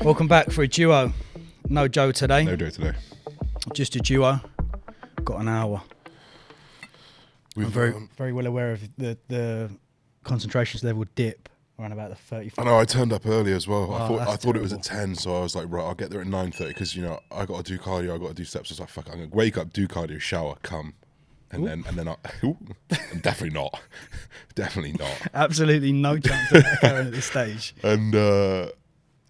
Welcome back for a duo. No Joe today. No Joe today. Just a duo. Got an hour. I'm very well aware of the concentrations level dip around about the 35. I know, I turned up early as well. Oh, I thought it was terrible. at 10, so I was like, right, I'll get there at 9:30 because, you know, I got to do cardio, I got to do steps. I was like, fuck, I'm going to wake up, do cardio, shower, come. And then I... definitely not. Definitely not. Absolutely no chance of that occurring at this stage. And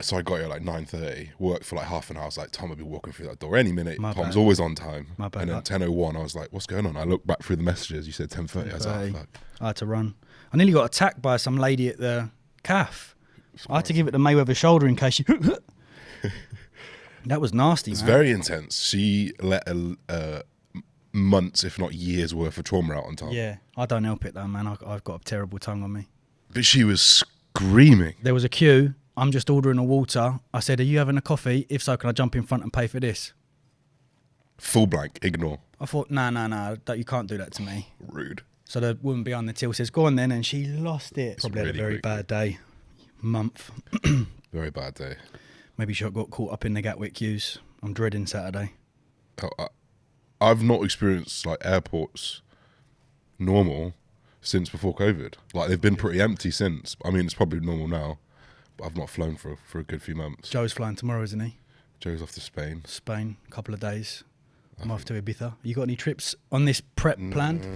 so I got here at like 9:30, worked for like half an hour. I was like, Tom will be walking through that door any minute. My Tom's bad. always on time. My bad. And then 10:01, I was like, what's going on? I looked back through the messages. You said 10:30. I was like, oh, fuck. I had to run. I nearly got attacked by some lady at the calf. I had to give it the Mayweather shoulder in case she... That was nasty, It's man. very intense. She let months, if not years, worth of trauma out on Tom. Yeah, I don't help it though, man. I've got a terrible tongue on me. But she was screaming. There was a queue. I'm just ordering a water. I said, are you having a coffee? If so, can I jump in front and pay for this? Full blank, ignore. I thought, no, you can't do that to me. Rude. So the woman behind the till says, go on then, and she lost it. It's Probably had a really very quick. bad day. Month. Very bad day. Maybe she got caught up in the Gatwick queues. I'm dreading Saturday. I've not experienced like airports normal since before COVID. Like they've been pretty empty since. I mean, it's probably normal now, but I've not flown for a good few months. Joe's flying tomorrow, isn't he? Joe's off to Spain. Spain, a couple of days. I'm off to Ibiza. You got any trips on this prep planned?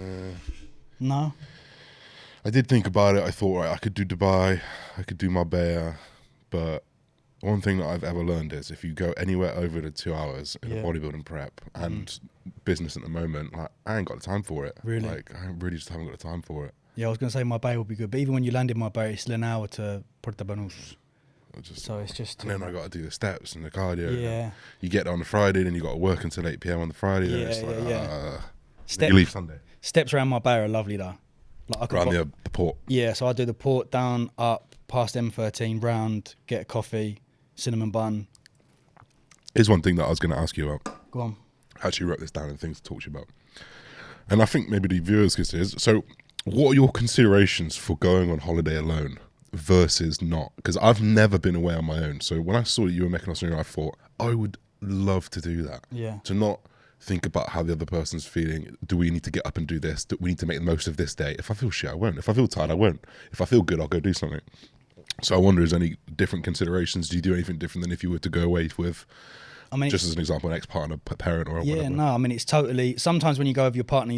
No? I did think about it. I thought, right, I could do Dubai, I could do Marbella, but one thing that I've ever learned is if you go anywhere over the 2 hours in a bodybuilding prep and business at the moment, like, I ain't got the time for it. Really? Like, I really just haven't got the time for it. Yeah, I was going to say Marbella would be good, but even when you land in Marbella, it's still an hour to Puerto Banús. So it's just... And then I got to do the steps and the cardio. Yeah. You get there on the Friday, then you got to work until 8 p.m. on the Friday. Then it's like, Step, you leave Sunday. Steps around Marbella are lovely though. Like I could Around the port. Yeah, so I do the port down, up, past M13, round, get a coffee, cinnamon bun. Here's one thing that I was going to ask you about. Go on. I actually wrote this down and things to talk to you about. And I think maybe the viewers could say, so what are your considerations for going on holiday alone versus not? Because I've never been away on my own. So when I saw that you were making us I thought, I would love to do that. Yeah. To not think about how the other person's feeling. Do we need to get up and do this? Do we need to make the most of this day? If I feel shit, I won't. If I feel tired, I won't. If I feel good, I'll go do something. So I wonder, is there any different considerations? Do you do anything different than if you were to go away with, I mean, just as an example, an ex-partner, parent, or whatever? Yeah, no, I mean, it's totally... Sometimes when you go with your partner,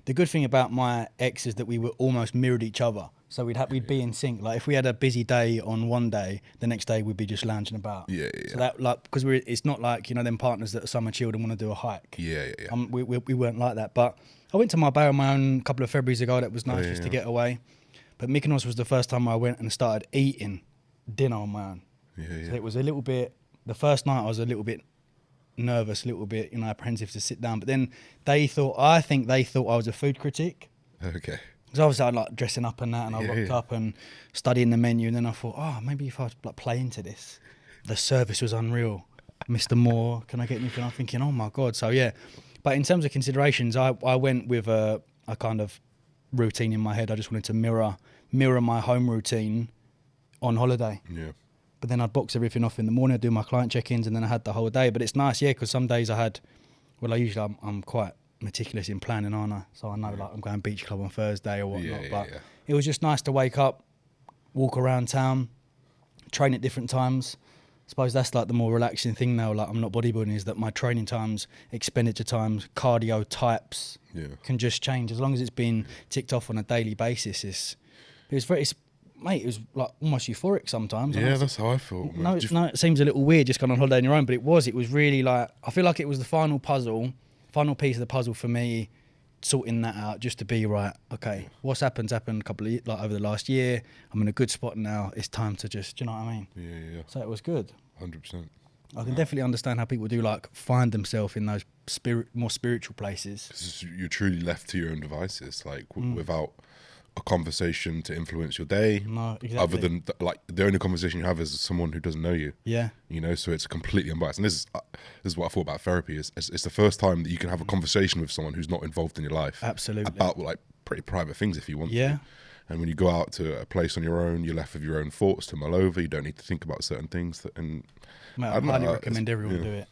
the good thing about my ex is that we were almost mirrored each other. So we'd be in sync. Like if we had a busy day on one day, the next day we'd be just lounging about. Yeah. So that, like, because it's not like, you know, them partners that are summer chilled and want to do a hike. Yeah. We weren't like that. But I went to Marbella on my own a couple of Februaries ago. That was nice just to get away. But Mykonos was the first time I went and started eating dinner on my own. Yeah. So it was a little bit... The first night I was a little bit nervous, a little bit, you know, apprehensive to sit down. But then I think they thought I was a food critic. Okay. Because obviously I like dressing up and that, and I rocked up and studying the menu, and then I thought, oh, maybe if I like play into this. The service was unreal. Mr. Moore, can I get anything? I'm thinking, oh my God. So yeah. But in terms of considerations, I went with a kind of routine in my head. I just wanted to mirror my home routine on holiday. Yeah. But then I'd box everything off in the morning, I'd do my client check-ins, and then I had the whole day. But it's nice, yeah, because some days I'm quite meticulous in planning, aren't I? So I know like I'm going beach club on Thursday or whatnot. But it was just nice to wake up, walk around town, train at different times. I suppose that's like the more relaxing thing now. Like I'm not bodybuilding, is that my training times, expenditure times, cardio types can just change as long as it's been ticked off on a daily basis. Mate, it was like almost euphoric sometimes. Yeah, that's how I felt. No, it seems a little weird just going on holiday on your own, but it was really like, I feel like it was the final piece of the puzzle for me, sorting that out just to be right. Okay, what's happened a couple of years, like over the last year. I'm in a good spot now. It's time to just, do you know what I mean? Yeah. So it was good. 100%. I can definitely understand how people do like find themselves in those more spiritual places. 'Cause you're truly left to your own devices, like without a conversation to influence your day. No, exactly. Other than like the only conversation you have is someone who doesn't know you. Yeah. You know, so it's completely unbiased. And this is what I thought about therapy. It's the first time that you can have a conversation with someone who's not involved in your life. Absolutely. About like pretty private things if you want to. And when you go out to a place on your own, you're left with your own thoughts to mull over. You don't need to think about certain things. And Mate, I highly recommend everyone do it.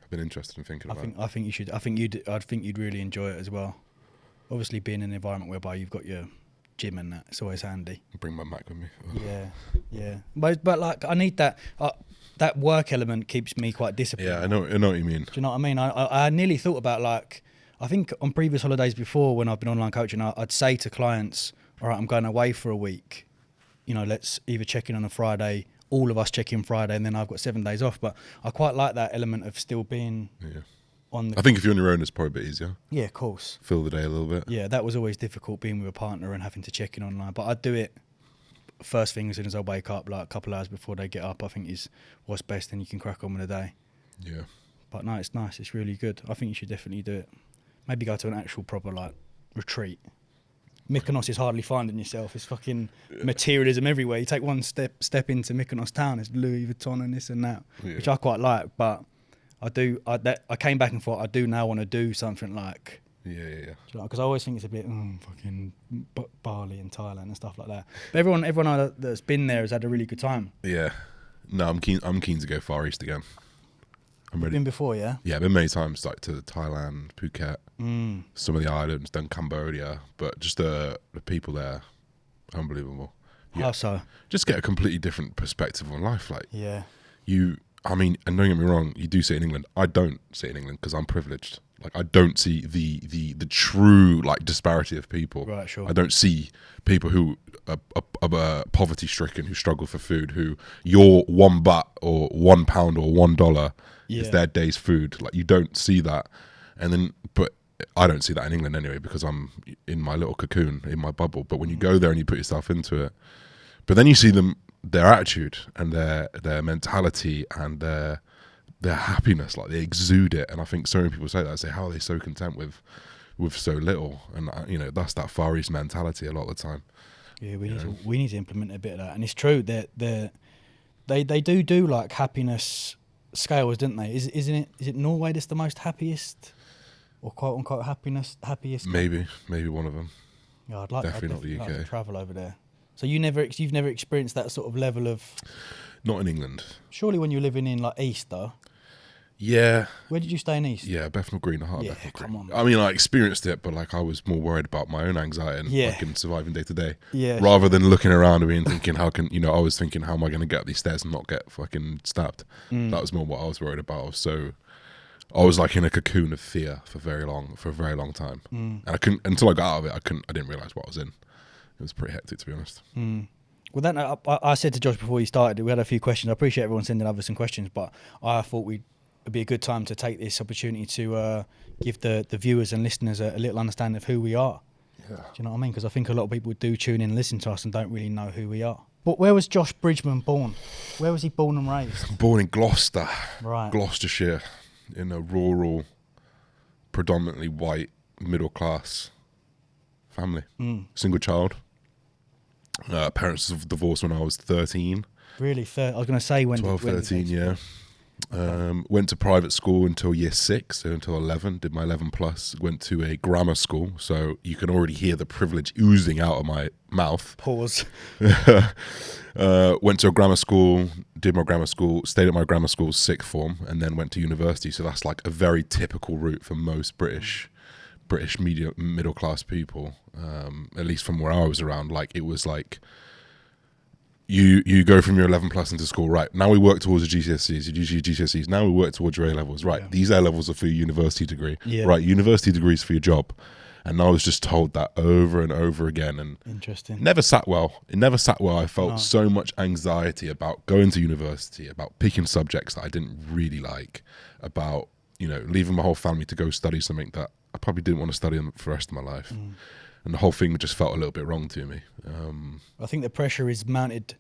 I've been interested in thinking about it. I think you should. I think you'd really enjoy it as well. Obviously, being in an environment whereby you've got your gym and that, it's always handy. Bring my Mac with me. Yeah. But like, I need that. That work element keeps me quite disciplined. Yeah, I know what you mean. Do you know what I mean? I nearly thought about, like, I think on previous holidays before when I've been online coaching, I'd say to clients, all right, I'm going away for a week. You know, let's either check in on a Friday, all of us check in Friday, and then I've got 7 days off. But I quite like that element of still being on the... I think if you're on your own, it's probably a bit easier. Yeah, of course. Fill the day a little bit. Yeah, that was always difficult, being with a partner and having to check in online. But I'd do it first thing as soon as I wake up, like a couple of hours before they get up. I think is what's best, and you can crack on with the day. Yeah. But no, it's nice. It's really good. I think you should definitely do it. Maybe go to an actual proper, like, retreat. Mykonos is hardly finding yourself. It's fucking materialism everywhere. You take one step into Mykonos town, it's Louis Vuitton and this and that, which I quite like. But I came back and thought, I do now want to do something like... Yeah. Because I always think it's a bit fucking Bali and Thailand and stuff like that. But everyone that's been there has had a really good time. Yeah. No, I'm keen to go Far East again. I'm ready. Been before, yeah? Yeah, I've been many times, like to Thailand, Phuket, some of the islands, done Cambodia, but just the people there, unbelievable. How so? Just get a completely different perspective on life. Like, yeah. And don't get me wrong, you do see it in England. I don't see it in England because I'm privileged. Like, I don't see the true, like, disparity of people. Right, sure. I don't see people who are poverty stricken, who struggle for food, who your £1 or £1 or $1 is their day's food. Like, you don't see that. But I don't see that in England anyway, because I'm in my little cocoon, in my bubble. But when you go there and you put yourself into it, but then you see their attitude and their mentality and their happiness, like, they exude it. And I think so many people say that, how are they so content with so little? And that's that Far East mentality a lot of the time. Yeah, we need to implement a bit of that. And it's true that they do like happiness scales, don't they? Is it Norway that's the most happiest, or quote unquote happiest? Maybe one of them. Yeah, I'd definitely not the like UK. to travel over there. So you've never experienced that sort of level of... Not in England. Surely when you're living in, like, East, though. Yeah. Where did you stay in East? Yeah, Bethnal Green. Yeah, Bethnal Green. come on. I mean, I experienced it, but, like, I was more worried about my own anxiety and fucking surviving day to day. Yeah. Rather than looking around and thinking, I was thinking, how am I going to get up these stairs and not get fucking stabbed? That was more what I was worried about. So I was, like, in a cocoon of fear for a very long time. And I couldn't, until I got out of it, I didn't realise what I was in. It was pretty hectic, to be honest. Well, then I said to Josh before he started, we had a few questions. I appreciate everyone sending over some questions, but I thought it'd be a good time to take this opportunity to give the viewers and listeners a little understanding of who we are. Yeah. Do you know what I mean? Because I think a lot of people do tune in and listen to us and don't really know who we are. But where was Josh Bridgman born? Where was he born and raised? Born in Gloucester, right? Gloucestershire, in a rural, predominantly white, middle-class family. Single child. Parents divorced when I was 13. Really? I was going to say when... 12, 13, yeah. Went to private school until year 6, so until 11. Did my 11 plus. Went to a grammar school, so you can already hear the privilege oozing out of my mouth. Pause. Went to a grammar school, did my grammar school, stayed at my grammar school 6th form, and then went to university. So that's like a very typical route for most British middle class people, at least from where I was around. Like, it was like you go from your 11 plus into school, right? Now we work towards the GCSEs. You do your GCSEs. Now we work towards your A levels, right? Yeah. These A levels are for your university degree, right? University degrees for your job. And I was just told that over and over again, and interesting. Never sat well. It never sat well. I felt so much anxiety about going to university, about picking subjects that I didn't really like, about leaving my whole family to go study something that I probably didn't want to study for the rest of my life. And the whole thing just felt a little bit wrong to me. I think the pressure is mounted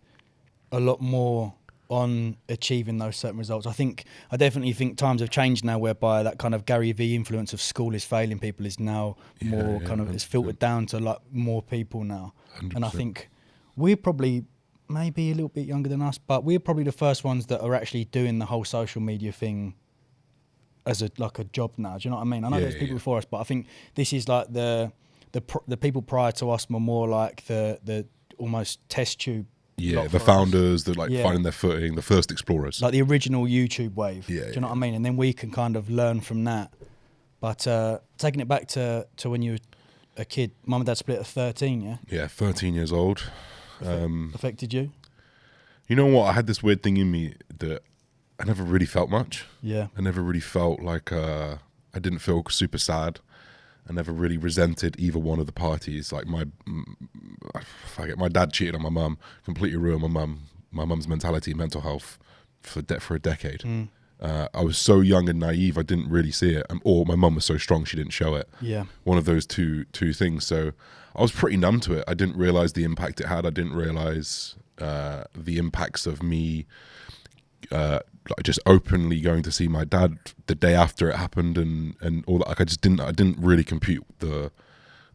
a lot more on achieving those certain results. I definitely think times have changed now, whereby that kind of Gary Vee influence of school is failing people is now more kind of, it's filtered down to like more people now. 100%. And I think we're probably maybe a little bit younger than us, but we're probably the first ones that are actually doing the whole social media thing as a job now. Do you know what I mean? I know there's people before us, but I think this is like the the people prior to us were more like the almost test tube. Yeah, the founders, the finding their footing, the first explorers. Like the original YouTube wave. Yeah, do you know what I mean? And then we can kind of learn from that. But taking it back to when you were a kid, mum and dad split at 13, yeah? Yeah, 13 years old. Affected you? You know what? I had this weird thing in me that I never really felt much. Yeah. I never really felt like I didn't feel super sad. I never really resented either one of the parties. Like my dad cheated on my mum, completely ruined my mum's mentality, mental health for a decade. I was so young and naive, I didn't really see it. Or my mum was so strong, she didn't show it. Yeah. One of those two things. So I was pretty numb to it. I didn't realize the impact it had. I didn't realize the impacts of me like just openly going to see my dad the day after it happened and all that. Like I didn't really compute the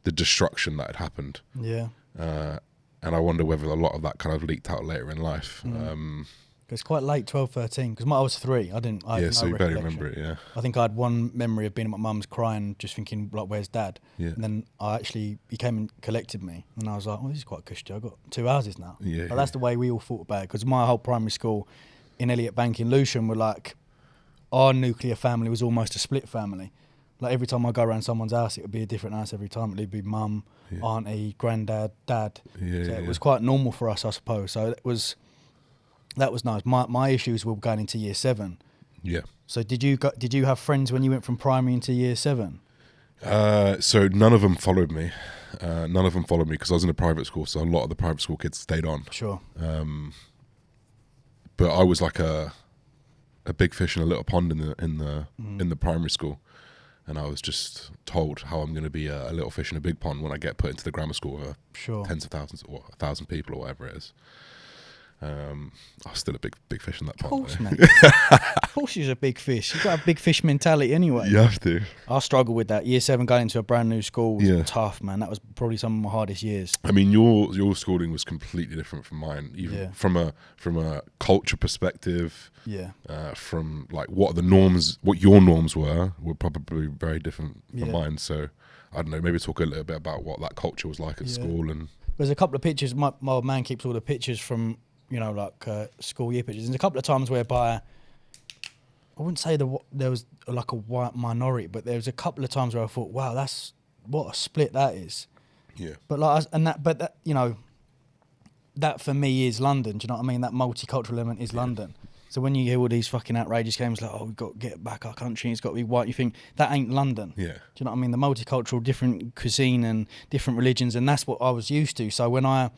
destruction that had happened. Yeah. And I wonder whether a lot of that kind of leaked out later in life. It's quite late, 12, 13, because I was 3. I So you barely remember it, yeah. I think I had one memory of being at my mum's crying, just thinking, like, where's dad? Yeah. And then he came and collected me, and I was like, oh, this is quite cushy. I've got 2 houses now. Yeah. But that's the way we all thought about it, because my whole primary school in Elliott Bank in Lewisham were like, our nuclear family was almost a split family. Like every time I go around someone's house, it would be a different house every time. It would be mum, auntie, granddad, dad. So it was quite normal for us, I suppose. So that was nice. My issues were going into year 7. Yeah. So did you have friends when you went from primary into year 7? So none of them followed me. Because I was in a private school, so a lot of the private school kids stayed on. Sure. But I was like a big fish in a little pond in the primary school, and I was just told how I'm going to be a little fish in a big pond when I get put into the grammar school with tens of thousands or 1,000 people or whatever it is. I was still a big fish in that pond. Of course, mate. Of course you're a big fish. You've got a big fish mentality anyway. You have to. I struggled with that. Year 7 going into a brand new school was tough, man. That was probably some of my hardest years. I mean, your schooling was completely different from mine, even from a culture perspective. Yeah. From like what your norms were probably very different from mine. So I don't know, maybe talk a little bit about what that culture was like at school. And there's a couple of pictures. My old man keeps all the pictures from, school year pictures. There's a couple of times whereby I wouldn't say there was like a white minority, but there was a couple of times where I thought, wow, that's what a split that is. Yeah. But that for me is London. Do you know what I mean? That multicultural element is London. So when you hear all these fucking outrageous games like, oh, we've got to get back our country, it's got to be white, you think that ain't London. Yeah. Do you know what I mean? The multicultural, different cuisine and different religions, and that's what I was used to. So when I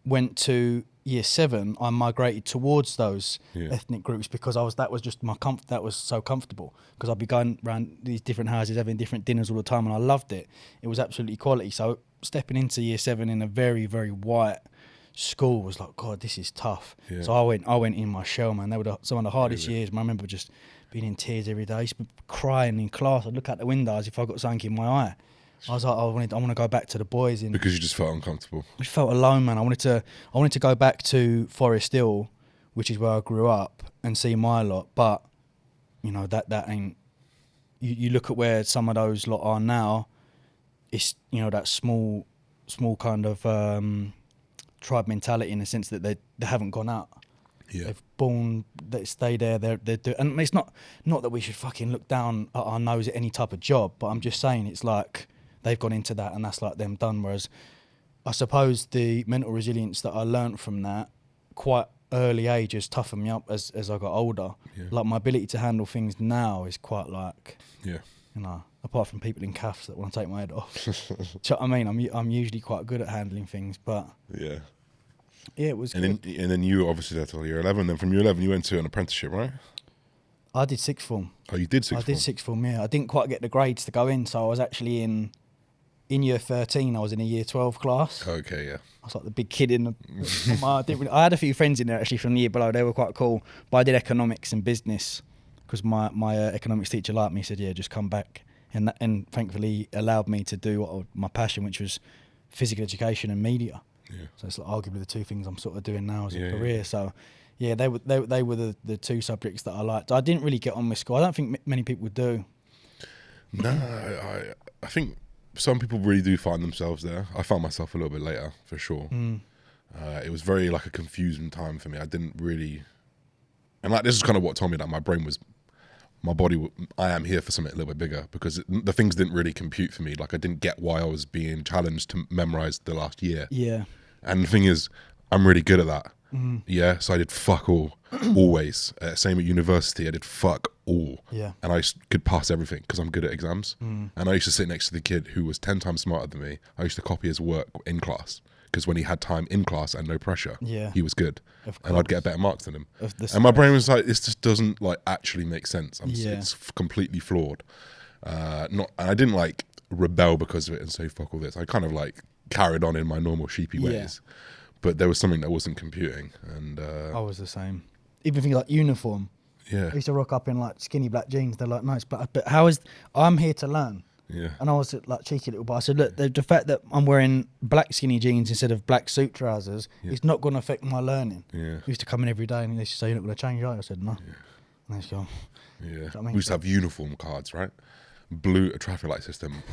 went to year 7, I migrated towards those ethnic groups because that was just that was so comfortable, because I'd be going around these different houses having different dinners all the time, and I loved it. It was absolutely quality. So stepping into year 7 in a very, very white school was like, God, this is tough. Yeah. So I went in my shell, man. They were some of the hardest years. I remember just being in tears every day. I used to be crying in class. I'd look out the window as if I got something in my eye. I was like, I want to go back to the boys. Because you just felt uncomfortable. I felt alone, man. I wanted to go back to Forest Hill, which is where I grew up, and see my lot. But that ain't. You look at where some of those lot are now. It's that small kind of tribe mentality, in the sense that they haven't gone out. Yeah. They stay there. And it's not that we should fucking look down at our nose at any type of job, but I'm just saying it's like they've gone into that and that's like them done. Whereas I suppose the mental resilience that I learnt from that quite early age has toughened me up as I got older. Yeah. Like my ability to handle things now is quite like, apart from people in cuffs that want to take my head off. Do you know what I mean? I'm usually quite good at handling things, but yeah, it was. And then you were obviously there till year 11. Then from year 11 you went to an apprenticeship, right? I did sixth form. Oh, you did sixth form? I did sixth form, yeah. I didn't quite get the grades to go in, so I was actually in year 13. I was in a year 12 class. Okay, yeah. I was like the big kid in the. I had a few friends in there actually from the year below. They were quite cool, but I did economics and business because my economics teacher liked me. Said, "Yeah, just come back," and thankfully allowed me to do my passion, which was physical education and media. Yeah. So it's like arguably the two things I'm sort of doing now as a career. Yeah. So. Yeah, they were the two subjects that I liked. I didn't really get on with school. I don't think many people do. No, I think some people really do find themselves there. I found myself a little bit later, for sure. It was very like a confusing time for me. I didn't really, and like this is kind of what told me that my body, I am here for something a little bit bigger, because the things didn't really compute for me. Like I didn't get why I was being challenged to memorize the last year. Yeah. And the thing is, I'm really good at that. Yeah, so I did fuck all, always. Same at university, I did fuck all. Yeah. And I could pass everything because I'm good at exams. And I used to sit next to the kid who was 10 times smarter than me. I used to copy his work in class, because when he had time in class and no pressure, he was good. And I'd get better marks than him. And my brain was like, this just doesn't like actually make sense. It's completely flawed. And I didn't like rebel because of it and say fuck all this. I kind of like carried on in my normal sheepy ways. But there was something that wasn't computing, and I was the same. Even things like uniform. Yeah. I used to rock up in like skinny black jeans. They're like, nice, but how is? I'm here to learn. Yeah. And I was like cheeky little, but I said, look, the fact that I'm wearing black skinny jeans instead of black suit trousers, it's not going to affect my learning. Yeah. I used to come in every day and they used to say, you're not going to change, are you? I said, no. Yeah. And they used to go, yeah. You know what I mean? We used to have uniform cards, right? Blue, a traffic light system.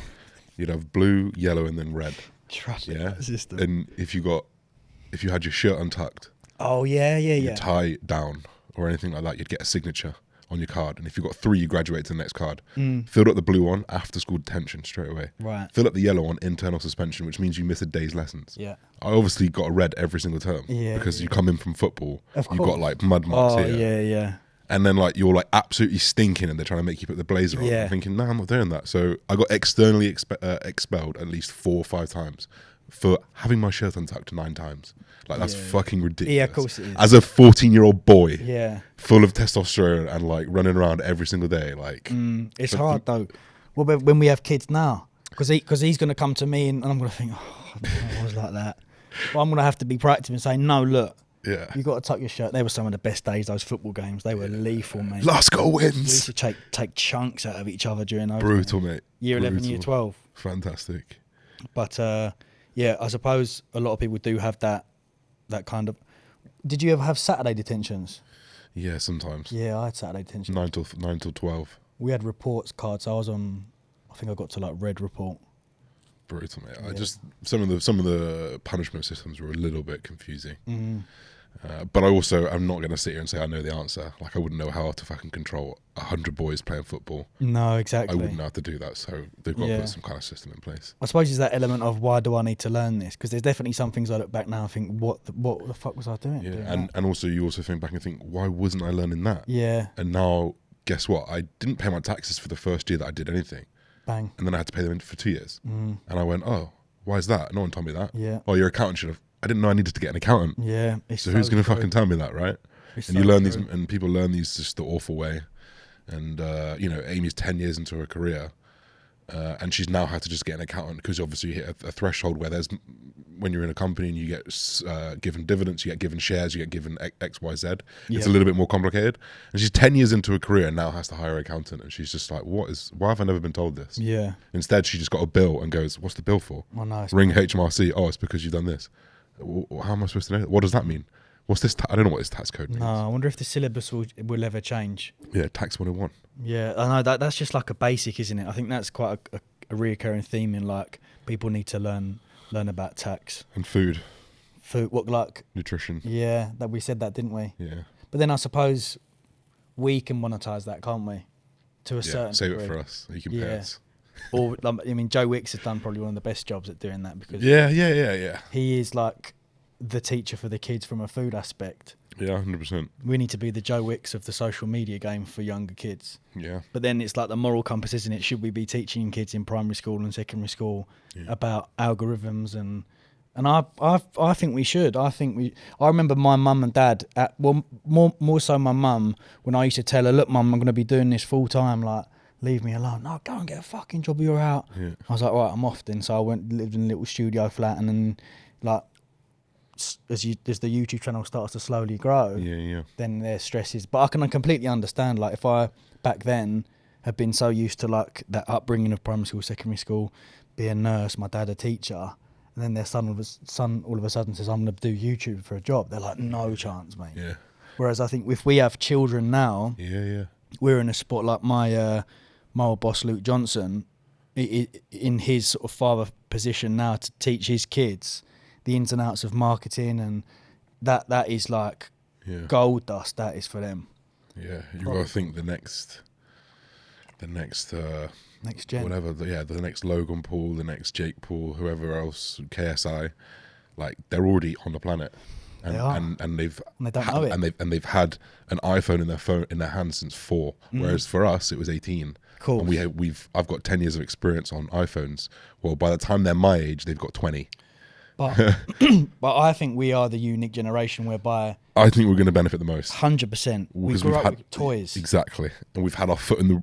You'd have blue, yellow, and then red. Traffic light system. And if you had your shirt untucked, your tie down or anything like that, you'd get a signature on your card. And if you got 3, you graduate to the next card. Filled up the blue one, after school detention straight away. Right. Fill up the yellow one, internal suspension, which means you miss a day's lessons. Yeah. I obviously got a red every single term. Yeah. Because you come in from football, Of you've course. got like mud marks here. Yeah. And then like you're like absolutely stinking and they're trying to make you put the blazer on. Yeah. I'm thinking, no, I'm not doing that. So I got externally expelled at least 4 or 5 times for having my shirt untucked 9 times. Like that's fucking ridiculous. Yeah, of course it is. As a 14-year-old boy, full of testosterone and like running around every single day, like it's hard though. Well, when we have kids now, because he's going to come to me and I'm going to think, oh, I was like that. But I'm going to have to be proactive and say, no, look, you got to tuck your shirt. They were some of the best days. Those football games, they were lethal, mate. Last goal wins. We used to take chunks out of each other during those. Brutal, mate. Year 11, year 12. Fantastic. But yeah, I suppose a lot of people do have that kind of. Did you ever have Saturday detentions? Yeah, sometimes. Yeah, I had Saturday detentions. 9 till 12. We had reports cards. So I was on. I think I got to like red report. Brutal, mate. I just some of the punishment systems were a little bit confusing. But I'm not going to sit here and say I know the answer. Like I wouldn't know how to fucking control 100 boys playing football. No, exactly. I wouldn't know how to do that. So they've got to put some kind of system in place. I suppose it's that element of why do I need to learn this? Because there's definitely some things I look back now and think, what the fuck was I doing? Yeah, and also you also think back and think, why wasn't I learning that? Yeah. And now, guess what? I didn't pay my taxes for the first year that I did anything. Bang. And then I had to pay them for 2 years. And I went, oh, why is that? No one told me that. Yeah. Oh, your accountant should have. I didn't know I needed to get an accountant. Yeah. So who's going to fucking tell me that, right? And you learn these, and people learn these just the awful way. And, Amy's 10 years into her career, and she's now had to just get an accountant because obviously you hit a threshold where when you're in a company and you get given dividends, you get given shares, you get given X, Y, Z. It's a little bit more complicated. And she's 10 years into her career and now has to hire an accountant. And she's just like, why have I never been told this? Yeah. Instead, she just got a bill and goes, what's the bill for? Oh, nice. Ring HMRC. Oh, it's because you've done this. How am I supposed to know? What does that mean? What's this? I don't know what this tax code means. No, I wonder if the syllabus will ever change. Yeah, tax 101. Yeah, I know that's just like a basic, isn't it? I think that's quite a reoccurring theme in like people need to learn about tax and food. What like nutrition? Yeah, that we said that, didn't we? Yeah. But then I suppose we can monetize that, can't we? To a certain save degree. it for us. You can pay us. Or I mean, Joe Wicks has done probably one of the best jobs at doing that because yeah. He is like the teacher for the kids from a food aspect. Yeah, 100%. We need to be the Joe Wicks of the social media game for younger kids. Yeah. But then it's like the moral compass, isn't it? Should we be teaching kids in primary school and secondary school about algorithms and I think we should. I remember my mum and dad more so my mum when I used to tell her, look, mum, I'm going to be doing this full time. Like, leave me alone. No, go and get a fucking job. You're out. Yeah. I was like, right, I'm off then. So I lived in a little studio flat, and then like as the YouTube channel starts to slowly grow, then there's stresses. But I can completely understand. Like if I back then had been so used to like that upbringing of primary school, secondary school, be a nurse, my dad a teacher. And then their son all of a sudden says, I'm going to do YouTube for a job. They're like, no chance, mate. Yeah. Whereas I think if we have children now, we're in a spot like my old boss, Luke Johnson. in his sort of father position now to teach his kids the ins and outs of marketing, and that is like gold dust. That is for them. Yeah, you got to think the next gen, whatever. The next Logan Paul, the next Jake Paul, whoever else, KSI, like they're already on the planet. And, they are, and they've and they don't know it. And they've had an iPhone in their hand since 4, whereas for us it was 18. Cool. And I've got 10 years of experience on iPhones. Well, by the time they're my age, they've got 20. But but I think we are the unique generation whereby I think we're going to benefit the most. 100%. We grew up with toys. Exactly, and we've had our foot in the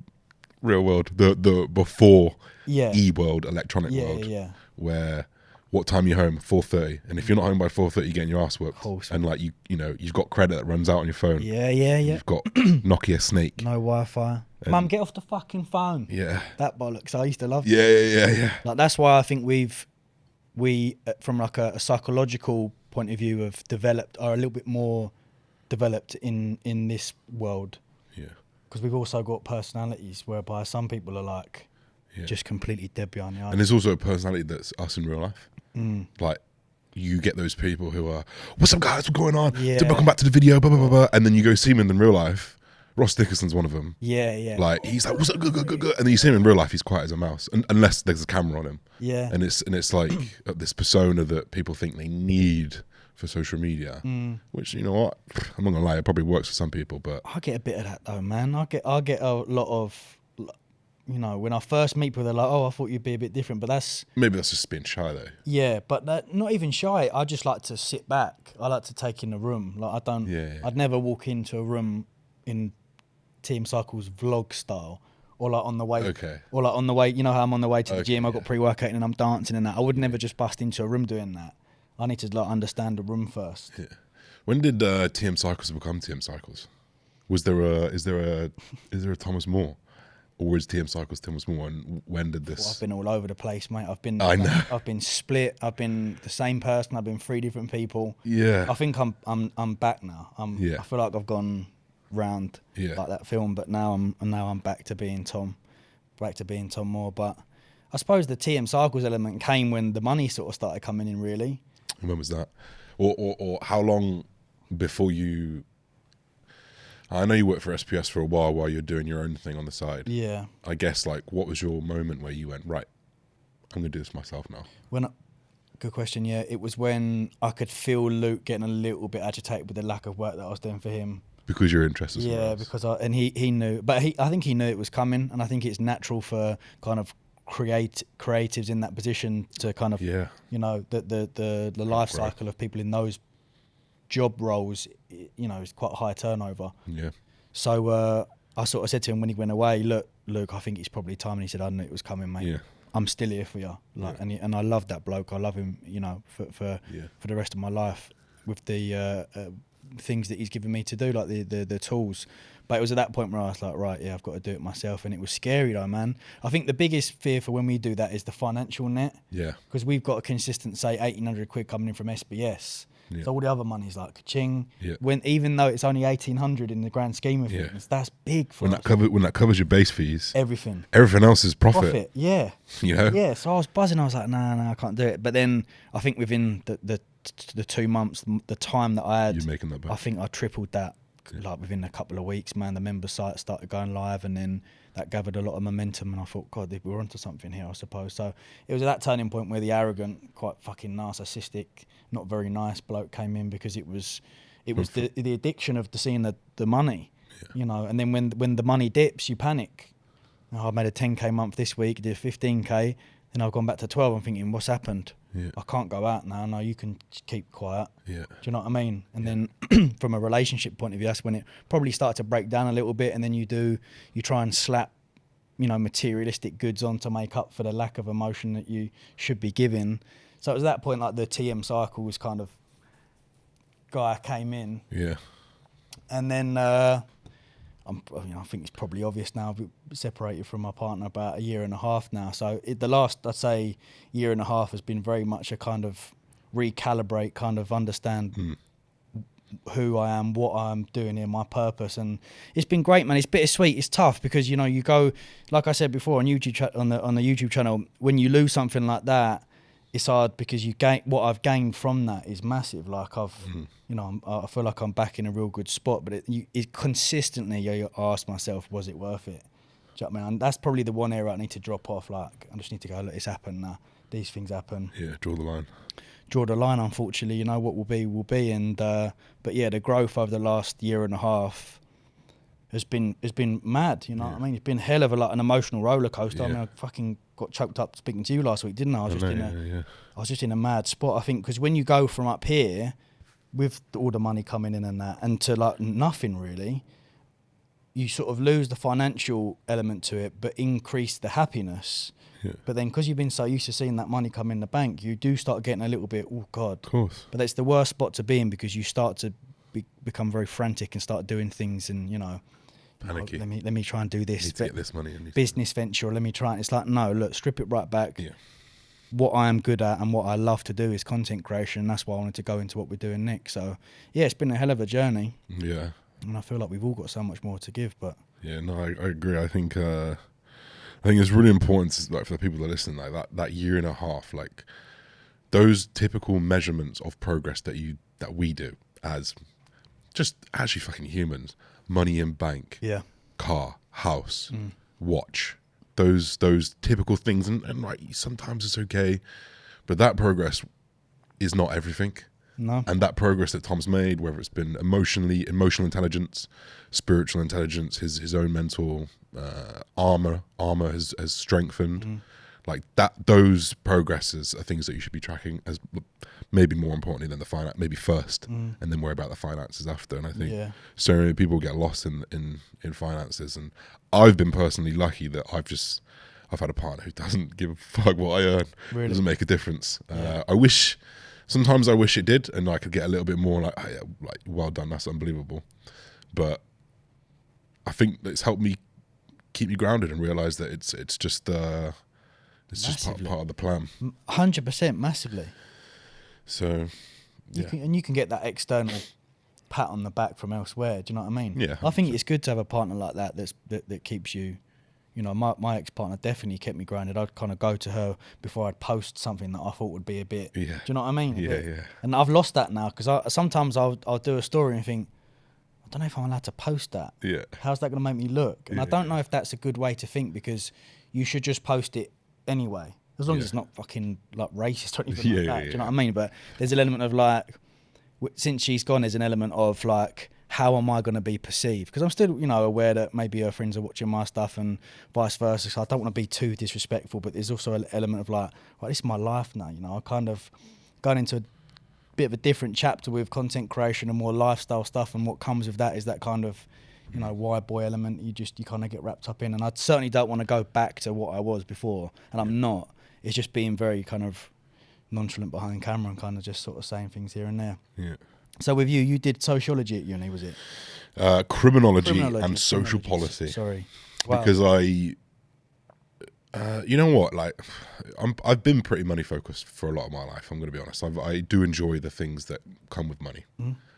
real world, the before e-world, electronic world, where. What time are you home? 4:30. And if you're not home by 4:30, you're getting your ass worked. And like you've got credit that runs out on your phone. Yeah. You've got Nokia Snake. No Wi-Fi. Mum, get off the fucking phone. Yeah. That bollocks. I used to love. Yeah. Like that's why I think we from like a psychological point of view are a little bit more developed in this world. Yeah. Because we've also got personalities whereby some people are like just completely dead behind the eyes. And there's also a personality that's us in real life. Like you get those people who are, what's up guys, what's going on? Welcome back to the video, blah, blah, blah, blah. And then you go see him in real life. Ross Dickerson's one of them. Yeah. Like he's like, what's up, good. And then you see him in real life, he's quiet as a mouse, unless there's a camera on him. Yeah. And it's like this persona that people think they need for social media, which, you know what, I'm not gonna lie, it probably works for some people, but I get a bit of that though, man. I get a lot of, when I first meet people, they're like, "Oh, I thought you'd be a bit different," but maybe that's just being shy though. Yeah, but not even shy. I just like to sit back. I like to take in the room. Like I don't. Yeah. I'd never walk into a room in Team Cycles vlog style, or like on the way. Okay. Or like on the way. You know how I'm on the way to the gym. I've got yeah. pre-workout and I'm dancing and that. I would never just bust into a room doing that. I need to like understand the room first. Yeah. When did TM Cycles become TM Cycles? Is there a Thomas Moore? Or is TM Cycles Thomas Moore? And when did this? Well, I've been all over the place, mate. I know. I've been split. I've been the same person. I've been 3 different people. Yeah. I think I'm back now. I feel like I've gone round like that film, but now I'm back to being Tom Moore. But I suppose the TM Cycles element came when the money sort of started coming in, really. When was that? Or how long before you? I know you worked for SPS for a while you're doing your own thing on the side. Yeah. I guess, like, what was your moment where you went, right, I'm going to do this myself now? Good question, yeah. It was when I could feel Luke getting a little bit agitated with the lack of work that I was doing for him. Because you're interested. Yeah, because he knew. But I think he knew it was coming, and I think it's natural for kind of creatives in that position to kind of, the life cycle of people in those job roles, is quite a high turnover. Yeah. So I sort of said to him when he went away, look, Luke, I think it's probably time. And he said, I knew it was coming, mate. Yeah. I'm still here for you. And I love that bloke. I love him, for the rest of my life with the things that he's given me to do, like the tools. But it was at that point where I was like, right, yeah, I've got to do it myself. And it was scary though, man. I think the biggest fear for when we do that is the financial net. Yeah. Because we've got a consistent, say, 1,800 quid coming in from SBS. Yeah. So all the other money's like ka-ching. Yeah. Even though it's only 1,800 in the grand scheme of things, that's big for us. When that covers your base fees, everything else is profit. Yeah. Yeah. So I was buzzing. I was like, nah, I can't do it. But then I think within the 2 months, the time that I had, you're making that back. I think I tripled that. Like within a couple of weeks, man, the member site started going live, and then that gathered a lot of momentum, and I thought, God, we're onto something here, I suppose. So it was at that turning point where the arrogant, quite fucking narcissistic, not very nice bloke came in, because it was the addiction of seeing the money, and then when the money dips, you panic. I made a 10k month this week, did 15k, then I've gone back to 12. I'm thinking, what's happened? Yeah. I can't go out now. No, you can keep quiet. Yeah. Do you know what I mean? And then from a relationship point of view, that's when it probably started to break down a little bit. And then you try and slap, materialistic goods on to make up for the lack of emotion that you should be giving. So it was at that point, like the TM Cycles kind of guy came in. Yeah. And then I think it's probably obvious now. I've separated from my partner about 1.5 years now. So the last, I'd say, 1.5 years has been very much a kind of recalibrate, kind of understand who I am, what I'm doing here, my purpose, and it's been great, man. It's bittersweet. It's tough because you go, like I said before on YouTube on the YouTube channel, when you lose something like that, it's hard because you gain what I've gained from that is massive. Like I feel like I'm back in a real good spot, but it consistently I ask myself, was it worth it? Do you know what I mean? And that's probably the one area I need to drop off. Like I just need to go, look, it's happened now. These things happen. Yeah, draw the line. Draw the line, unfortunately. What will be. And but yeah, the growth over the last year and a half has been mad. You know what I mean? It's been hell of an emotional roller coaster. I mean, I fucking got choked up speaking to you last week, didn't I? I was just in a mad spot. I think because when you go from up here with all the money coming in and that, and to like nothing really, you sort of lose the financial element to it, but increase the happiness. Yeah. But then because you've been so used to seeing that money come in the bank, you do start getting a little bit, oh God. Of course. But that's the worst spot to be in because you start to become very frantic and start doing things and, panicky. Let me try and do this. Need to get this money. Business venture, let me try. And it's like, no, look, strip it right back. Yeah. What I am good at and what I love to do is content creation. And that's why I wanted to go into what we're doing next. So, yeah, it's been a hell of a journey. Yeah. And I feel like we've all got so much more to give. But yeah, no, I agree. I think it's really important, like, for the people that listen, like that year and a half, like those typical measurements of progress that we do as just actually fucking humans. Money in bank, car, house, watch, those typical things, and like sometimes it's okay, but that progress is not everything. No. And that progress that Tom's made, whether it's been emotional intelligence, spiritual intelligence, his own mental armor has strengthened. Like that, those progresses are things that you should be tracking as maybe more importantly than the finance, maybe first, and then worry about the finances after. And I think so many people get lost in finances. And I've been personally lucky that I've had a partner who doesn't give a fuck what I earn. Really? It doesn't make a difference. Sometimes I wish it did, and I could get a little bit more like well done, that's unbelievable. But I think it's helped me keep me grounded and realize that it's just just part of the plan. 100%, massively. So, yeah. You can get that external pat on the back from elsewhere. Do you know what I mean? Yeah. 100%. I think it's good to have a partner like that that keeps you. My ex-partner definitely kept me grounded. I'd kind of go to her before I'd post something that I thought would be a bit. Yeah. Do you know what I mean? Yeah. And I've lost that now because sometimes I'll do a story and think, I don't know if I'm allowed to post that. Yeah. How's that going to make me look? And I don't know if that's a good way to think because you should just post it anyway, as long as it's not fucking like racist or anything like that. Do you know what I mean? But there's an element of like, since she's gone, there's an element of like, how am I going to be perceived? Because I'm still, aware that maybe her friends are watching my stuff and vice versa. So I don't want to be too disrespectful, but there's also an element of like, well, this is my life now. I kind of going into a bit of a different chapter with content creation and more lifestyle stuff, and what comes with that is that kind of, white boy element. You kind of get wrapped up in, and I certainly don't want to go back to what I was before, and I'm not. It's just being very kind of nonchalant behind camera and kind of just sort of saying things here and there. Yeah. So with you did sociology at uni, was it? Criminology and social policy. Sorry. Wow. Because you know what? Like, I've been pretty money focused for a lot of my life. I'm going to be honest. I do enjoy the things that come with money.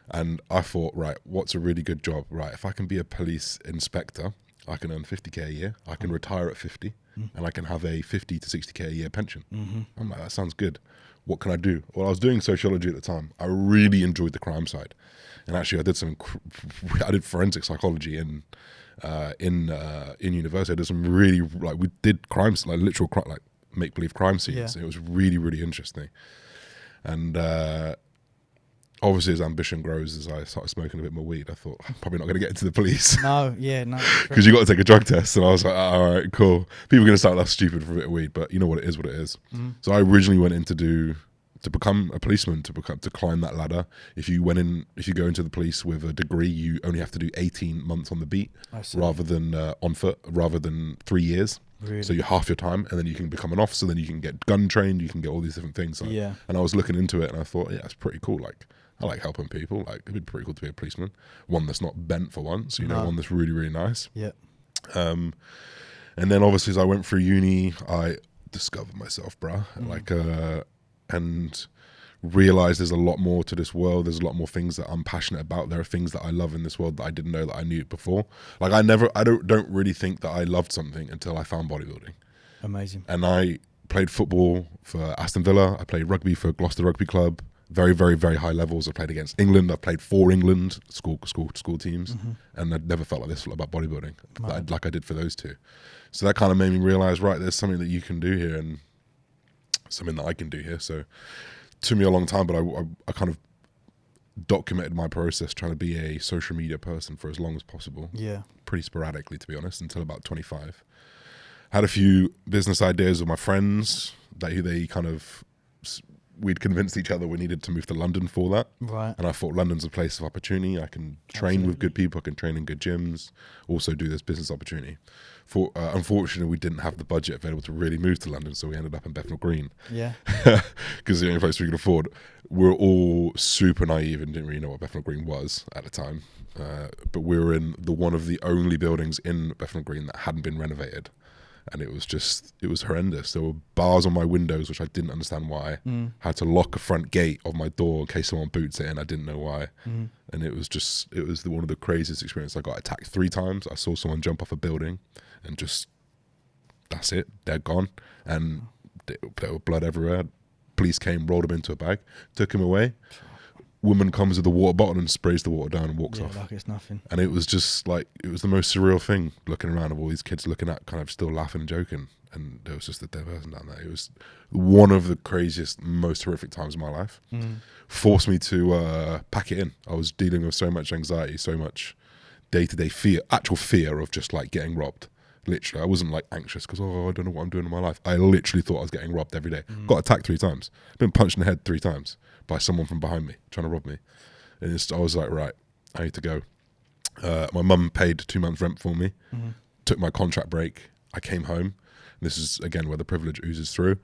And I thought, right, what's a really good job? Right, if I can be a police inspector, I can earn 50k a year. I can retire at 50, and I can have a 50 to 60k a year pension. I'm like, that sounds good. What can I do? Well, I was doing sociology at the time. I really enjoyed the crime side, and actually, I did forensic psychology in university. I did some really we did crimes, literal crime, make believe crime scenes. Yeah. It was really, really interesting, and obviously as ambition grows, as I started smoking a bit more weed, I thought I'm probably not going to get into the police. No. Because you got to take a drug test, and I was like, all right, cool. People are going to start that's stupid for a bit of weed, but you know what it is. So I originally went in to become a policeman, to climb that ladder. If you go into the police with a degree, you only have to do 18 months on the beat rather than on foot, rather than 3 years. Really? So you half your time, and then you can become an officer. Then you can get gun trained. You can get all these different things. And I was looking into it, and I thought, yeah, it's pretty cool. I like helping people. It'd be pretty cool to be a policeman. One that's not bent for once, one that's really, really nice. Yeah. And then obviously as I went through uni, I discovered myself, bruh. And realize there's a lot more to this world. There's a lot more things that I'm passionate about. There are things that I love in this world that I didn't know that I knew before. Like I don't really think that I loved something until I found bodybuilding. Amazing. And I played football for Aston Villa. I played rugby for Gloucester Rugby Club. Very, very, very high levels. I played against England. I played for England school teams, and I'd never felt like this about bodybuilding, like I did for those two. So that kind of made me realize, right, there's something that you can do here, and something that I can do here. So it took me a long time, but I kind of documented my process trying to be a social media person for as long as possible. Yeah. Pretty sporadically, to be honest, until about 25. Had a few business ideas with my friends that we'd convinced each other we needed to move to London for that. Right. And I thought London's a place of opportunity. I can train with good people. I can train in good gyms. Also do this business opportunity. Unfortunately, we didn't have the budget available to really move to London, so we ended up in Bethnal Green. Yeah. Because the only place we could afford. We're all super naive and didn't really know what Bethnal Green was at the time. But we were in one of the only buildings in Bethnal Green that hadn't been renovated. And it was horrendous. There were bars on my windows, which I didn't understand why. Had to lock a front gate of my door in case someone boots it in. I didn't know why. And it was one of the craziest experiences. I got attacked 3 times. I saw someone jump off a building and that's it. They're gone. And there were blood everywhere. Police came, rolled him into a bag, took him away. Woman comes with a water bottle and sprays the water down and walks off. Like it's nothing. And it was just like, it was the most surreal thing, looking around of all these kids looking at, kind of still laughing and joking. And there was just a dead person down there. It was one of the craziest, most horrific times of my life. Forced me to pack it in. I was dealing with so much anxiety, so much day-to-day fear, actual fear of just like getting robbed. Literally, I wasn't like anxious because, I don't know what I'm doing in my life. I literally thought I was getting robbed every day. Got attacked 3 times. Been punched in the head 3 times by someone from behind me trying to rob me. And I was like, right, I need to go. My mum paid 2 months rent for me, took my contract break. I came home. This is, again, where the privilege oozes through.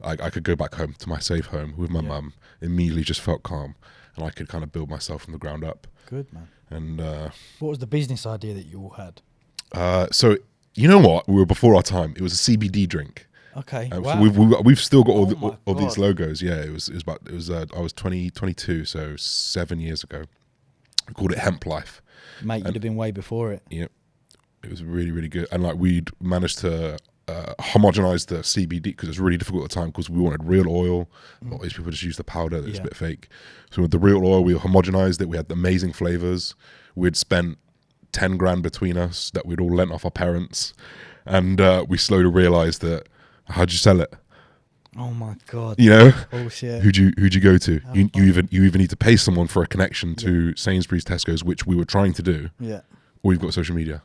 I could go back home to my safe home with my mum, immediately just felt calm. And I could kind of build myself from the ground up. Good, man. And what was the business idea that you all had? So, you know what? We were before our time. It was a CBD drink. Okay. Wow. So we've still got all these logos. Yeah, it was I was 22, so 7 years ago. We called it Hemp Life. Mate, you'd have been way before it. Yep. It was really, really good. And like we'd managed to homogenize the CBD because it was really difficult at the time because we wanted real oil. A lot of these people just use the powder that's a bit fake. So with the real oil, we homogenized it. We had amazing flavors. We'd spent 10 grand between us that we'd all lent off our parents. And we slowly realized that, how'd you sell it? Oh my God. You know? Bullshit. Who'd you go to? You even need to pay someone for a connection to Sainsbury's, Tesco's, which we were trying to do. Yeah. Or you've got social media.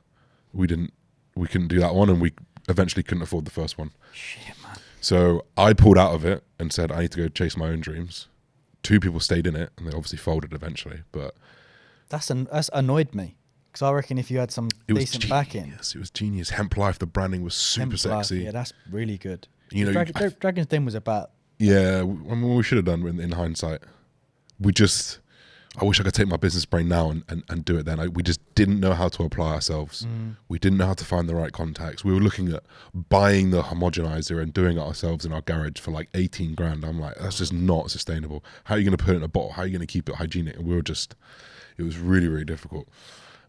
We couldn't do that one, and we eventually couldn't afford the first one. Shit, man. So I pulled out of it and said, I need to go chase my own dreams. 2 people stayed in it, and they obviously folded eventually. But that's annoyed me. Because I reckon if you had some decent backing. Yes, it was genius. Hemp Life, the branding was super sexy. Yeah, that's really good. You know, Dragon's Den was about. Yeah, I mean, we should have done in hindsight. I wish I could take my business brain now and do it then. We just didn't know how to apply ourselves. We didn't know how to find the right contacts. We were looking at buying the homogenizer and doing it ourselves in our garage for like 18 grand. I'm like, that's just not sustainable. How are you going to put it in a bottle? How are you going to keep it hygienic? And it was really, really difficult.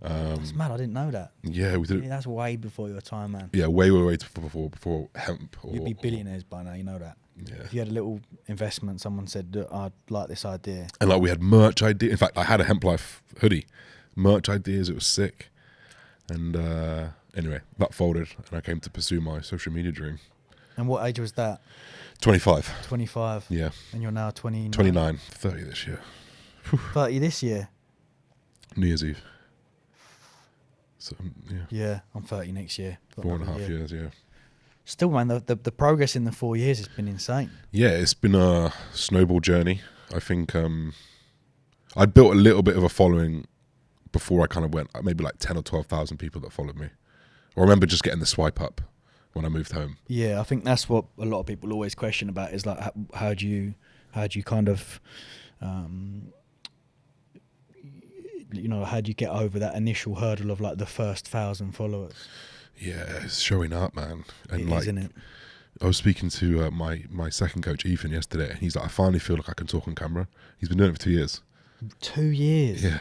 That's mad. I didn't know that. Yeah, we did. Yeah, that's way before your time, man. Yeah, way before hemp. You'd be billionaires by now. You know that. Yeah. If you had a little investment, someone said, "I'd like this idea," and like we had merch idea. In fact, I had a Hemp Life hoodie, merch ideas. It was sick. And anyway, that folded, and I came to pursue my social media dream. And what age was that? 25. 25. Yeah. And you're now 29. 29. 30 this year. 30 this year. New Year's Eve. So yeah. Yeah, I'm 30 next year. 4.5 years. Yeah. Still, man, the progress in the 4 years has been insane. Yeah, it's been a snowball journey. I think I built a little bit of a following before I kind of went, maybe like 10 or 12,000 people that followed me. I remember just getting the swipe up when I moved home. Yeah, I think that's what a lot of people always question about is like how do you kind of how do you get over that initial hurdle of like the first 1,000 followers? Yeah, it's showing up, man. And it like, is, isn't it? I was speaking to my second coach, Ethan, yesterday, and he's like, I finally feel like I can talk on camera. He's been doing it for 2 years. 2 years? Yeah.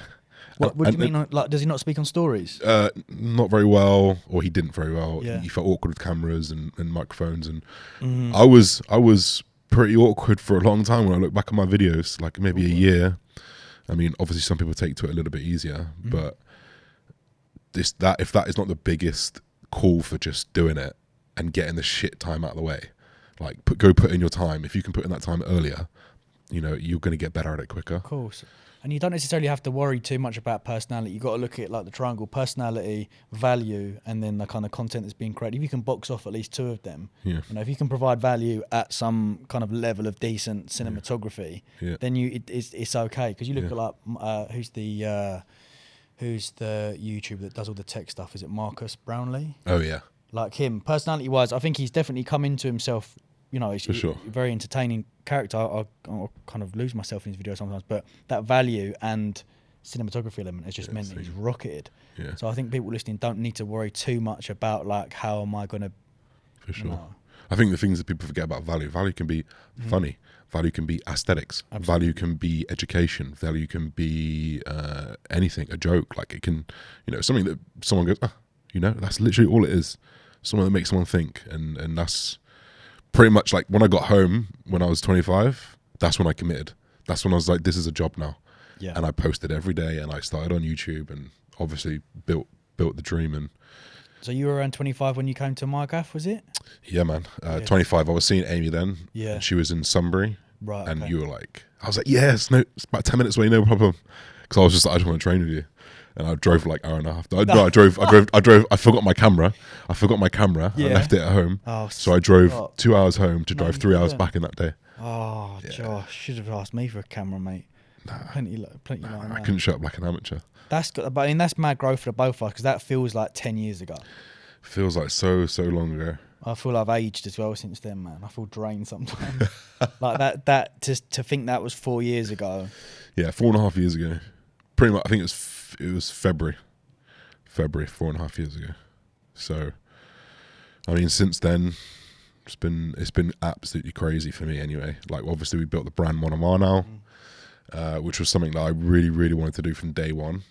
What do you mean? Like, does he not speak on stories? Not very well, or he didn't very well. Yeah. He felt awkward with cameras and microphones, and I was pretty awkward for a long time when I look back on my videos, like maybe a year. I mean, obviously some people take to it a little bit easier, but if that is not the biggest call for just doing it and getting the shit time out of the way, like go put in your time. If you can put in that time earlier, you know, you're going to get better at it quicker. Of course. And you don't necessarily have to worry too much about personality. You've got to look at it like the triangle: personality, value, and then the kind of content that's being created. If you can box off at least 2 of them, Yeah. you know, if you can provide value at some kind of level of decent cinematography, then it's okay. Because you look at like who's the YouTuber that does all the tech stuff? Is it Marcus Brownlee? Oh yeah. Like him, personality wise, I think he's definitely come into himself. You know, he's a very entertaining character. I'll kind of lose myself in his videos sometimes, but that value and cinematography element has just meant that he's rocketed. Yeah. So I think people listening don't need to worry too much about like, how am I going to... For sure. You know. I think the things that people forget about value can be funny. Value can be aesthetics. Absolutely. Value can be education. Value can be anything, a joke. Like it can, you know, something that someone goes, you know, that's literally all it is. Something that makes someone think. And that's pretty much like when I got home when I was 25, that's when I committed. That's when I was like, this is a job now. Yeah. And I posted every day and I started on YouTube and obviously built the dream. And so you were around 25 when you came to my gaff, was it? yeah, man. 25. I was seeing Amy then. Yeah. And she was in Sunbury. Right. And okay. you were like, I was like, yes, no, it's about 10 minutes away, no problem. Because I was just like, I just want to train with you. And I drove for like an hour and a half. I forgot my camera. I left it at home. Oh, so I drove 2 hours home to drive 3 hours back in that day. Oh, Josh, should have asked me for a camera, mate. Nah, plenty like that. I couldn't show up like an amateur. That's good, but I mean that's mad growth for both of us because that feels like 10 years ago. Feels like so long ago. I feel I've aged as well since then, man. I feel drained sometimes. Like that to think that was 4 years ago. Yeah, 4.5 years ago. Pretty much. I think it was February, 4.5 years ago. So, I mean, since then, it's been absolutely crazy for me. Anyway, like obviously we built the brand Monomar now, which was something that I really, really wanted to do from day one.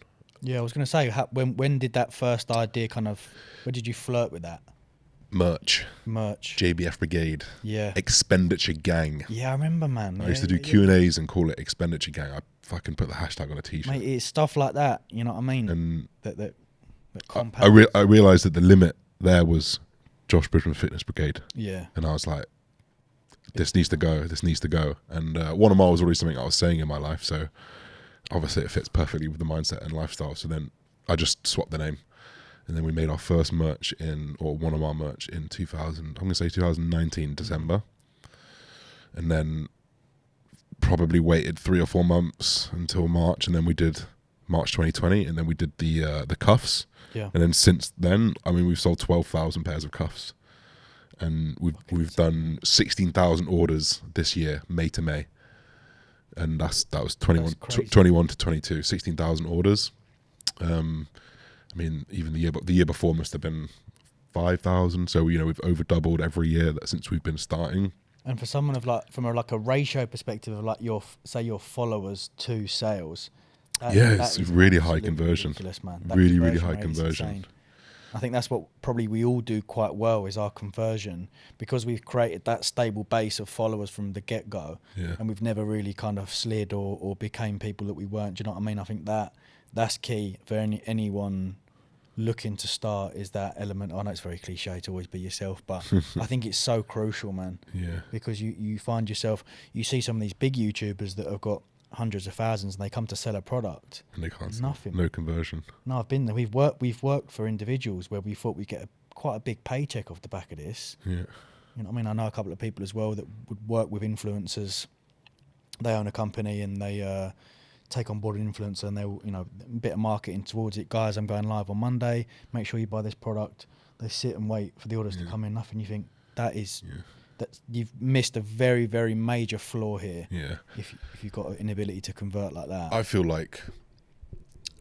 Yeah, I was going to say, when did that first idea kind of? When did you flirt with that? Merch. JBF Brigade. Yeah. Expenditure Gang. Yeah, I remember, man. I used to do Q&As and call it Expenditure Gang. I fucking put the hashtag on a t-shirt. Mate, it's stuff like that. You know what I mean? And that compounds. I realised that the limit there was Josh Bridgman Fitness Brigade. Yeah. And I was like, this needs to go. And one of mine was already something I was saying in my life. So obviously it fits perfectly with the mindset and lifestyle. So then I just swapped the name. And then we made our first merch one of our merch in 2019, December. And then probably waited 3 or 4 months until March. And then we did March 2020. And then we did the cuffs. Yeah. And then since then, I mean, we've sold 12,000 pairs of cuffs. And we've done 16,000 orders this year, May to May. And that was 21 to 22, 16,000 orders. I mean, even the year before must have been 5,000. So you know we've over doubled every year since we've been starting. And for someone from a ratio perspective of like your followers to sales, it's really high conversion. Ridiculous, man. Really high conversion. I think that's what probably we all do quite well is our conversion because we've created that stable base of followers from the get go, and we've never really kind of slid or became people that we weren't. Do you know what I mean? I think that's key for anyone looking to start is that element. I know it's very cliche to always be yourself, but I think it's so crucial, man. Yeah. Because you find yourself, you see some of these big YouTubers that have got hundreds of thousands and they come to sell a product and they can't nothing. No conversion. No, I've been there. We've worked for individuals where we thought we'd get quite a big paycheck off the back of this. Yeah. You know what I mean? I know a couple of people as well that would work with influencers. They own a company and they take on board an influencer and they'll, you know, a bit of marketing towards it. Guys, I'm going live on Monday. Make sure you buy this product. They sit and wait for the orders to come in. Nothing. You think that you've missed a very, very major flaw here. Yeah. If you've got an inability to convert like that. I feel like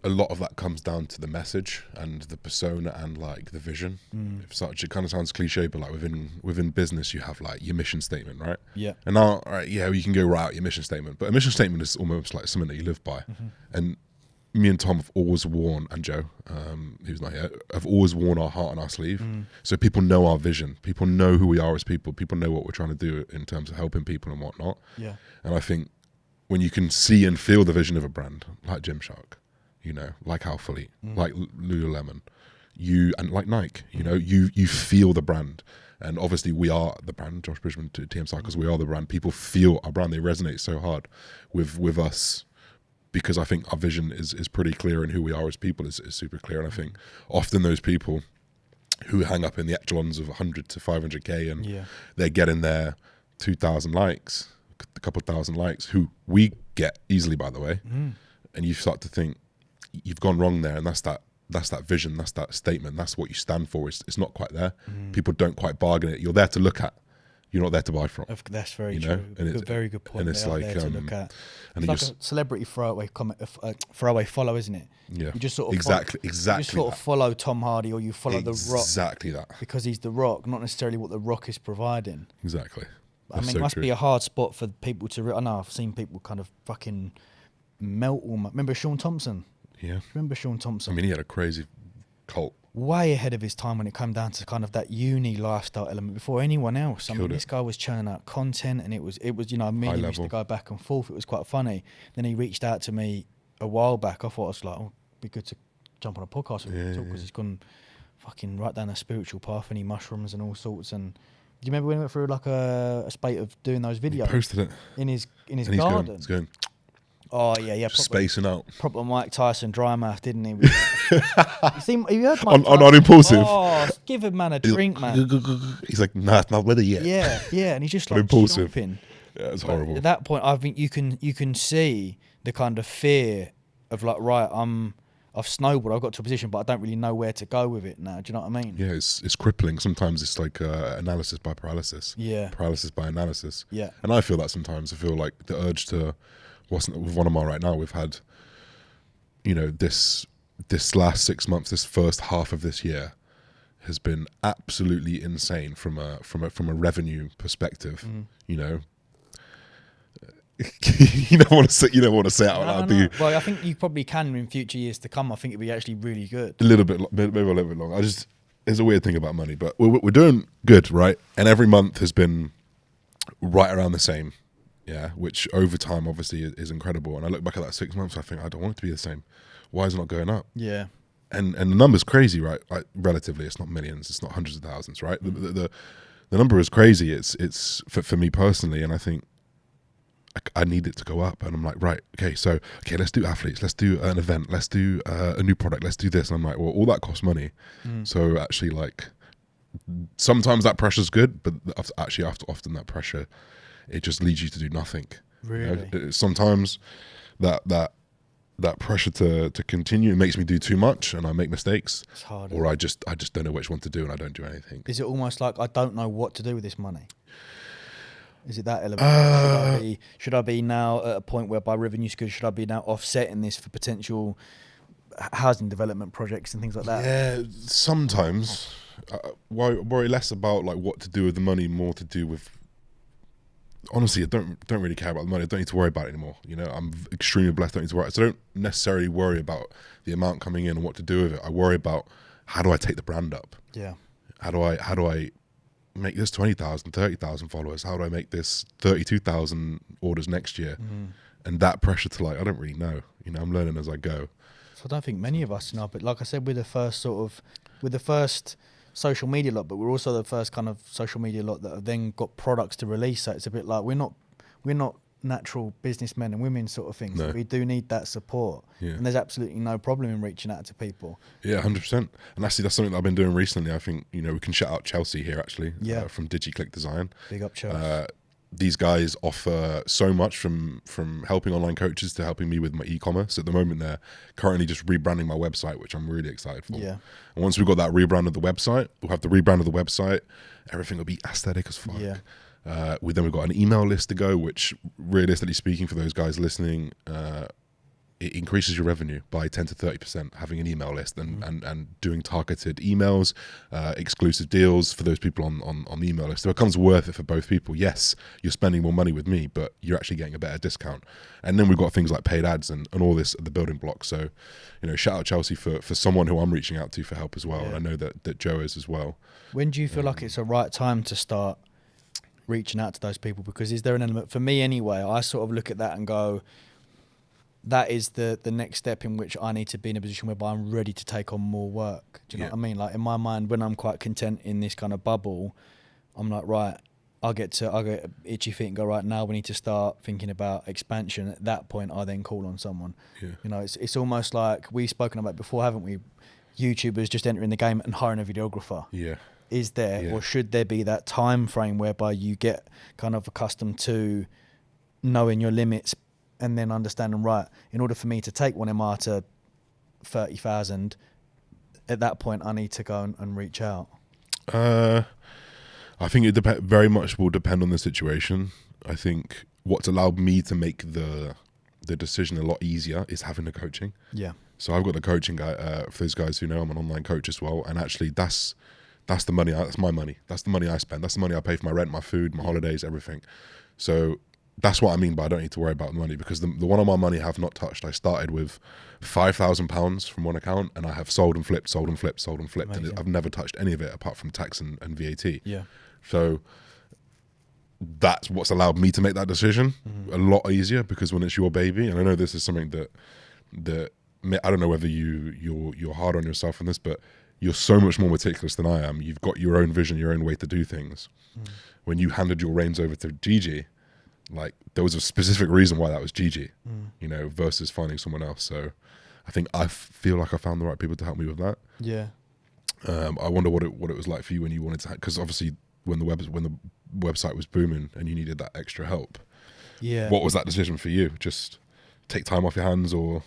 a lot of that comes down to the message and the persona and like the vision. It kind of sounds cliche, but like within business, you have like your mission statement, right? Yeah. And now, right, yeah, you can go write out your mission statement, but a mission statement is almost like something that you live by. And me and Tom have always worn, and Joe, who's not here, have always worn our heart on our sleeve. So people know our vision. People know who we are as people. People know what we're trying to do in terms of helping people and whatnot. Yeah. And I think when you can see and feel the vision of a brand like Gymshark, you know, like Alpha Elite, like Lululemon, and like Nike, you know, you feel the brand. And obviously we are the brand, Josh Bridgman to TM Cycles, we are the brand. People feel our brand, they resonate so hard with us, because I think our vision is pretty clear, and who we are as people is super clear. And I think often those people who hang up in the echelons of 100 to 500k and they're getting their 2,000 likes, a couple thousand likes, who we get easily, by the way, and you start to think you've gone wrong there, and that's that vision, that's that statement, that's what you stand for. It's not quite there. People don't quite bargain it. You're there to look at. You're not there to buy from. That's very true. And it's very good point. And it's like there to look at. And it's like a celebrity throwaway comment, throwaway follow, isn't it? Yeah. You just sort of exactly. You just sort of follow Tom Hardy, or you follow The Rock. Exactly that. Because he's The Rock, not necessarily what The Rock is providing. Exactly. I mean, it must be a hard spot for people to. I know I've seen people kind of fucking melt. Remember Sean Thompson? Yeah. Remember Sean Thompson? I mean, he had a crazy cult. Way ahead of his time when it came down to kind of that uni lifestyle element before anyone else. I mean, this guy was churning out content, and it was you know, me and him used to go back and forth. It was quite funny. Then he reached out to me a while back. I thought it was like, oh, it'd be good to jump on a podcast with him because he's gone fucking right down a spiritual path, and he mushrooms and all sorts. And do you remember when he went through like a spate of doing those videos? He posted it in his garden. He's going. Oh yeah, spacing out. Proper Mike Tyson dry mouth, didn't he? You heard Mike on Impulsive. Oh, give a man a drink, man. He's like, nah, it's not ready yet. Yeah, and he's just like Impulsive. Jumping. Yeah, it's horrible. At that point, I think you can see the kind of fear of like, right, I've snowballed, I've got to a position, but I don't really know where to go with it now. Do you know what I mean? Yeah, it's crippling. Sometimes it's like analysis by paralysis. Yeah. Paralysis by analysis. Yeah. And I feel that sometimes. I feel like the urge to, with one of mine right now, we've had, you know, this last 6 months, this first half of this year has been absolutely insane from a revenue perspective. You know, you don't want to say it out loud, do you? Well, I think you probably can in future years to come. I think it'd be actually really good. Maybe a little bit long. There's a weird thing about money, but we're doing good, right? And every month has been right around the same. Yeah, which over time obviously is incredible. And I look back at that 6 months, I think I don't want it to be the same. Why is it not going up? Yeah. And the number's crazy, right? Like, relatively, it's not millions, it's not hundreds of thousands, right? The number is crazy. It's for me personally, and I think I need it to go up. And I'm like, right, okay, let's do athletes, let's do an event, let's do a new product, let's do this. And I'm like, well, all that costs money. So actually, like, sometimes that pressure's good, but actually often that pressure, it just leads you to do nothing. Really? You know, sometimes that pressure to continue makes me do too much, and I make mistakes. It's hard. Or I just don't know which one to do, and I don't do anything. Is it almost like I don't know what to do with this money? Is it that element? Should I be now at a point whereby revenue's good? Should I be now offsetting this for potential housing development projects and things like that? Yeah, sometimes. Worry less about like what to do with the money, more to do with. Honestly, I don't really care about the money. I don't need to worry about it anymore. You know, I'm extremely blessed. I don't need to worry. So I don't necessarily worry about the amount coming in and what to do with it. I worry about how do I take the brand up. Yeah. How do I make this 20,000, 30,000 followers? How do I make this 32,000 orders next year? And that pressure to like, I don't really know. You know, I'm learning as I go. So I don't think many of us know, but like I said, we're the first social media lot, but we're also the first kind of social media lot that have then got products to release. So it's a bit like we're not natural businessmen and women sort of things. No. We do need that support, and there's absolutely no problem in reaching out to people. Yeah, 100%. And actually, that's something that I've been doing recently. I think, you know, we can shout out Chelsea here actually. From DigiClick Design. Big up Chelsea. These guys offer so much from helping online coaches to helping me with my e-commerce. At the moment, they're currently just rebranding my website, which I'm really excited for. Yeah. And once we've got that rebrand of the website, we'll have the rebrand of the website. Everything will be aesthetic as fuck. Yeah. We've got an email list to go, which realistically speaking, for those guys listening, it increases your revenue by 10 to 30%, having an email list and doing targeted emails, exclusive deals for those people on the email list. So it becomes worth it for both people. Yes, you're spending more money with me, but you're actually getting a better discount. And then we've got things like paid ads and all this, the building blocks. So, shout out Chelsea for someone who I'm reaching out to for help as well. Yeah. And I know that Joe is as well. When do you feel like it's a right time to start reaching out to those people? Because is there an element, for me anyway, I sort of look at that and go, that is the next step in which I need to be in a position whereby I'm ready to take on more work. Do you know what I mean? Like in my mind, when I'm quite content in this kind of bubble, I'm like, right, I'll get itchy feet and go, right, now we need to start thinking about expansion. At that point, I then call on someone. Yeah. It's almost like we've spoken about before, haven't we? YouTubers just entering the game and hiring a videographer. Yeah. Is there, or should there be that time frame whereby you get kind of accustomed to knowing your limits and then understanding, right, in order for me to take one MR to 30,000, at that point I need to go and reach out? I think it very much will depend on the situation. I think what's allowed me to make the decision a lot easier is having the coaching. Yeah. So I've got the coaching guy. For those guys who know, I'm an online coach as well, and actually that's the money. That's my money. That's the money I spend. That's the money I pay for my rent, my food, my holidays, everything. So that's what I mean by I don't need to worry about the money, because the one-on-one money I have not touched. I started with £5,000 from one account, and I have sold and flipped, Amazing. And I've never touched any of it apart from tax and VAT. Yeah. So that's what's allowed me to make that decision a lot easier, because when it's your baby, and I know this is something that I don't know whether you're hard on yourself in this, but you're so much more meticulous than I am. You've got your own vision, your own way to do things. When you handed your reins over to Gigi, like there was a specific reason why that was Gigi, versus finding someone else. So I think I feel like I found the right people to help me with that. Yeah. I wonder what it was like for you when you wanted to, because obviously when the website was booming and you needed that extra help. Yeah. What was that decision for you? Just take time off your hands, or?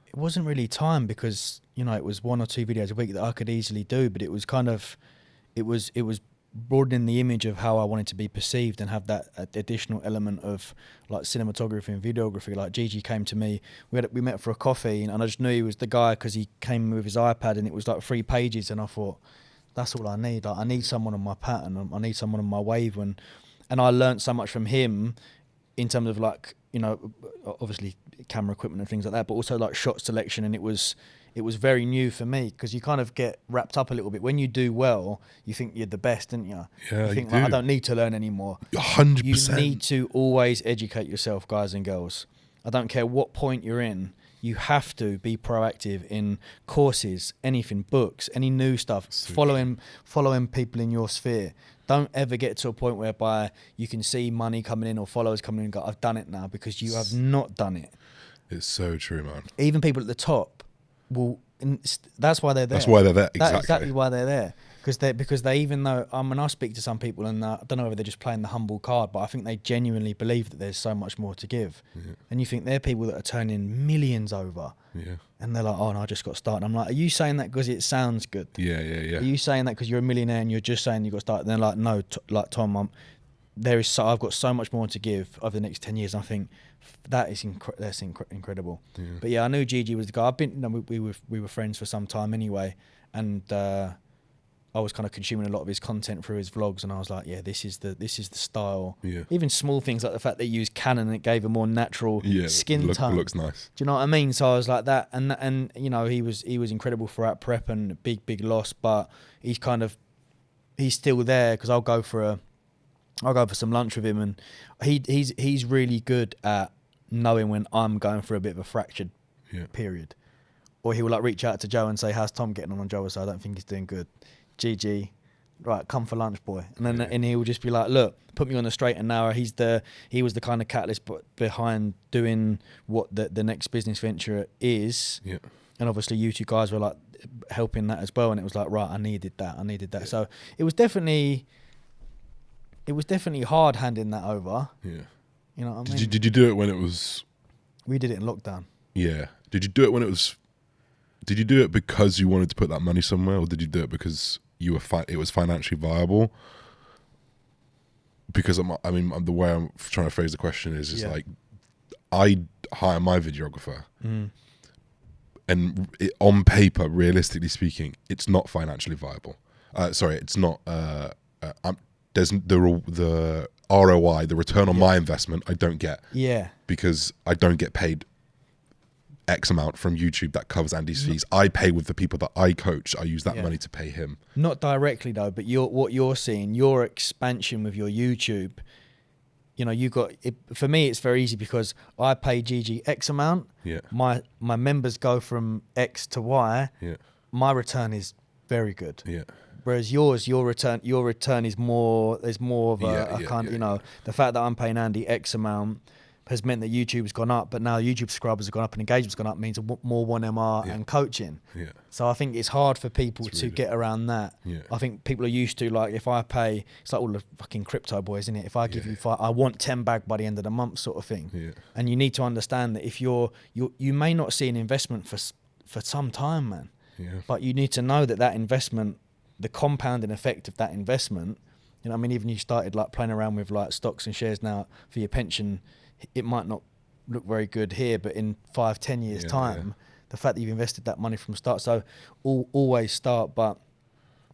It wasn't really time, because it was 1 or 2 videos a week that I could easily do, but it was kind of, it was broadening the image of how I wanted to be perceived and have that additional element of like cinematography and videography. Like Gigi came to me, we met for a coffee, and I just knew he was the guy because he came with his iPad and it was like 3 pages, and I thought, that's all I need. Like I need someone on my pattern, I need someone on my wave, and I learned so much from him in terms of like, obviously camera equipment and things like that, but also like shot selection. And it was very new for me, because you kind of get wrapped up a little bit. When you do well, you think you're the best, don't you? Yeah, you think, like, I don't need to learn anymore. 100%. You need to always educate yourself, guys and girls. I don't care what point you're in. You have to be proactive in courses, anything, books, any new stuff, following people in your sphere. Don't ever get to a point whereby you can see money coming in or followers coming in and go, I've done it now, because you have not done it. It's so true, man. Even people at the top will, that's why they're there. That's why they're there, That's exactly why they're there. Because they even though, when I speak to some people, and I don't know whether they're just playing the humble card, but I think they genuinely believe that there's so much more to give. Yeah. And you think they're people that are turning millions over. Yeah. And they're like, oh, no, I just got started. I'm like, are you saying that because it sounds good? Yeah. Are you saying that because you're a millionaire and you're just saying you got started? And they're like, no, like Tom, I've got so much more to give over the next 10 years. And I think that is incredible. Yeah. But yeah, I knew Gigi was the guy. We were friends for some time anyway, and I was kind of consuming a lot of his content through his vlogs, and I was like, yeah, this is the style. Yeah. Even small things like the fact that he used Canon, and it gave a more natural skin tone. It looks nice. Do you know what I mean? So I was like that, and he was incredible throughout prep, and big loss, but he's still there, because I'll go for some lunch with him, and he's really good at knowing when I'm going for a bit of a fractured period, or he will like reach out to Joe and say, how's Tom getting on Joe? So I don't think he's doing good. Gigi, right, come for lunch, boy. And then and he will just be like, look, put me on the straight and narrow. He was the kind of catalyst behind doing what the next business venture is. Yeah. And obviously you two guys were like helping that as well, and it was like, right, I needed that. Yeah. So it was definitely hard handing that over. Yeah. You know what I mean? Did you do it when it was? We did it in lockdown. Yeah. Did you do it when it was? Did you do it because you wanted to put that money somewhere, or did you do it because it was financially viable? Because the way I'm trying to phrase the question is like, I hire my videographer, and on paper, realistically speaking, it's not financially viable. It's not. There's the ROI, the return on my investment, I don't get. Yeah. Because I don't get paid X amount from YouTube that covers Andy's fees. I pay with the people that I coach. I use that money to pay him. Not directly though, but what you're seeing, your expansion with your YouTube. You know, you got it, for me. It's very easy because I pay Gigi X amount. Yeah. My members go from X to Y. Yeah. My return is very good. Yeah. Whereas your return is more. There's more of a kind. You know, the fact that I'm paying Andy X amount has meant that YouTube's gone up, but now YouTube subscribers have gone up and engagement's gone up means more 1MR and coaching. Yeah. So I think it's hard for people to get around that. Yeah. I think people are used to, like, if I pay, it's like all the fucking crypto boys, isn't it? If I give you I want 10 bag by the end of the month sort of thing. Yeah. And you need to understand that if you may not see an investment for some time, man. Yeah. But you need to know that investment, the compounding effect of that investment, you know, I mean, even you started like playing around with like stocks and shares now for your pension, it might not look very good here, but in 5-10 years time, the fact that you've invested that money from start. So always start. But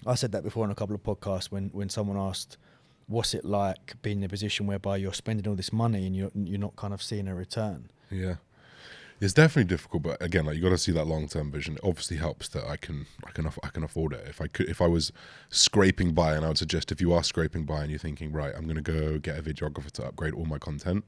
I said that before in a couple of podcasts when someone asked, what's it like being in a position whereby you're spending all this money and you're not kind of seeing a return? Yeah. It's definitely difficult, but again, like, you got to see that long-term vision. It obviously helps that I can afford it. If I was scraping by, and I would suggest if you are scraping by and you're thinking, right, I'm going to go get a videographer to upgrade all my content,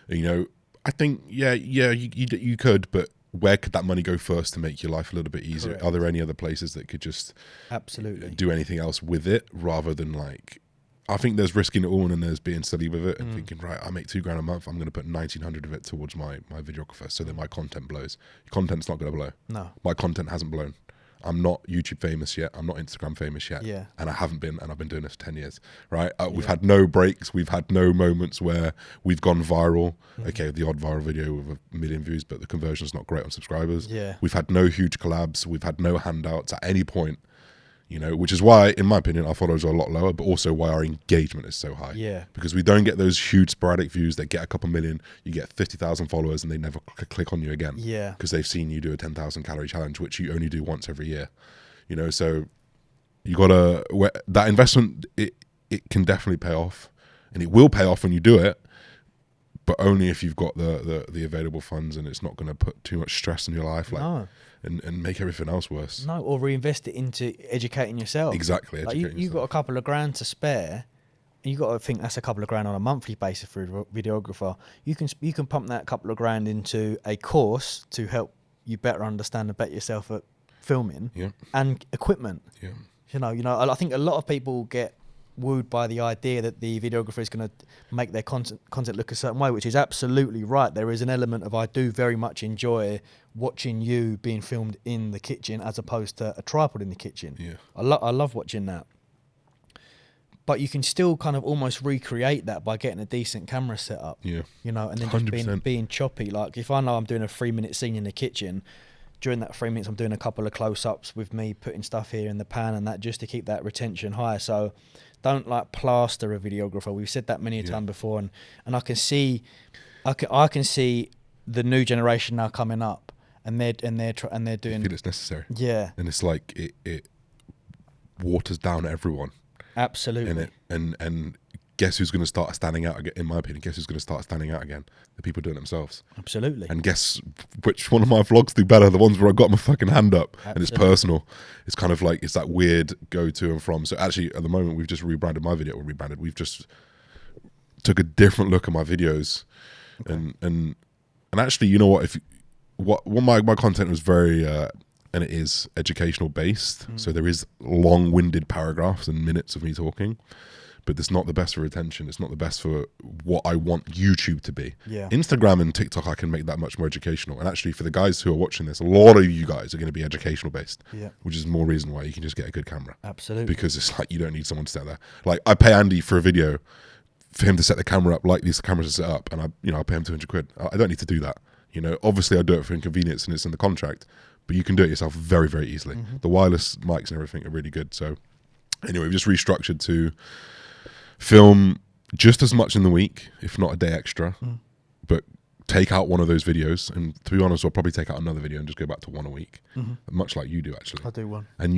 you know, I think you could, but where could that money go first to make your life a little bit easier? Correct. Are there any other places that could just absolutely do anything else with it rather than like? I think there's risking it all, and then there's being silly with it and thinking, right, I make $2,000 a month. I'm going to put 1,900 of it towards my videographer so that my content blows. Your content's not going to blow. No. My content hasn't blown. I'm not YouTube famous yet. I'm not Instagram famous yet. Yeah. And I haven't been, and I've been doing this for 10 years, right? We've had no breaks. We've had no moments where we've gone viral. Okay, the odd viral video with 1 million views, but the conversion's not great on subscribers. Yeah. We've had no huge collabs. We've had no handouts at any point. You know, which is why, in my opinion, our followers are a lot lower, but also why our engagement is so high. Yeah. Because we don't get those huge sporadic views that get a couple million. You get 50,000 followers and they never click on you again. Yeah. Because they've seen you do a 10,000 calorie challenge, which you only do once every year. You know, so you gotta, that investment, it can definitely pay off, and it will pay off when you do it, but only if you've got the available funds and it's not going to put too much stress in your life. Like, no. And make everything else worse. No, or reinvest it into educating yourself. Exactly. Like you've got a couple of grand to spare, and you got to think that's a couple of grand on a monthly basis for a videographer. You can pump that couple of grand into a course to help you better understand and better yourself at filming and equipment. Yeah. You know, I think a lot of people get wooed by the idea that the videographer is going to make their content look a certain way, which is absolutely right. There is an element of, I do very much enjoy watching you being filmed in the kitchen as opposed to a tripod in the kitchen. Yeah. I love watching that. But you can still kind of almost recreate that by getting a decent camera set up. Yeah. You know, and then 100%. just being choppy. Like if I know I'm doing a 3-minute scene in the kitchen, during that 3 minutes I'm doing a couple of close-ups with me putting stuff here in the pan and that, just to keep that retention high. So don't like plaster a videographer. We've said that many a time before, and I can see the new generation now coming up, and they're doing. I feel it's necessary. Yeah, and it's like it waters down everyone. Absolutely. And guess who's going to start standing out again? In my opinion, guess who's going to start standing out again? The people doing it themselves. Absolutely. And guess which one of my vlogs do better? The ones where I got my fucking hand up. Absolutely. And it's personal. It's kind of like, it's that weird go to and from. So actually, at the moment, we've just rebranded my video. We've just took a different look at my videos. Okay. And actually, you know what? My content was very and it is educational based. So there is long-winded paragraphs and minutes of me talking. But it's not the best for retention. It's not the best for what I want YouTube to be. Yeah. Instagram and TikTok, I can make that much more educational. And actually, for the guys who are watching this, a lot of you guys are going to be educational based. Yeah. Which is more reason why you can just get a good camera. Absolutely. Because it's like, you don't need someone to sit there. Like, I pay Andy for a video for him to set the camera up like these cameras are set up, and I pay him 200 quid. I don't need to do that. You know, obviously I do it for inconvenience and it's in the contract, but you can do it yourself very, very easily. The wireless mics and everything are really good. So anyway, we've just restructured to film just as much in the week, if not a day extra, but take out one of those videos, and to be honest, I'll probably take out another video and just go back to one a week, much like you do actually. I do one. And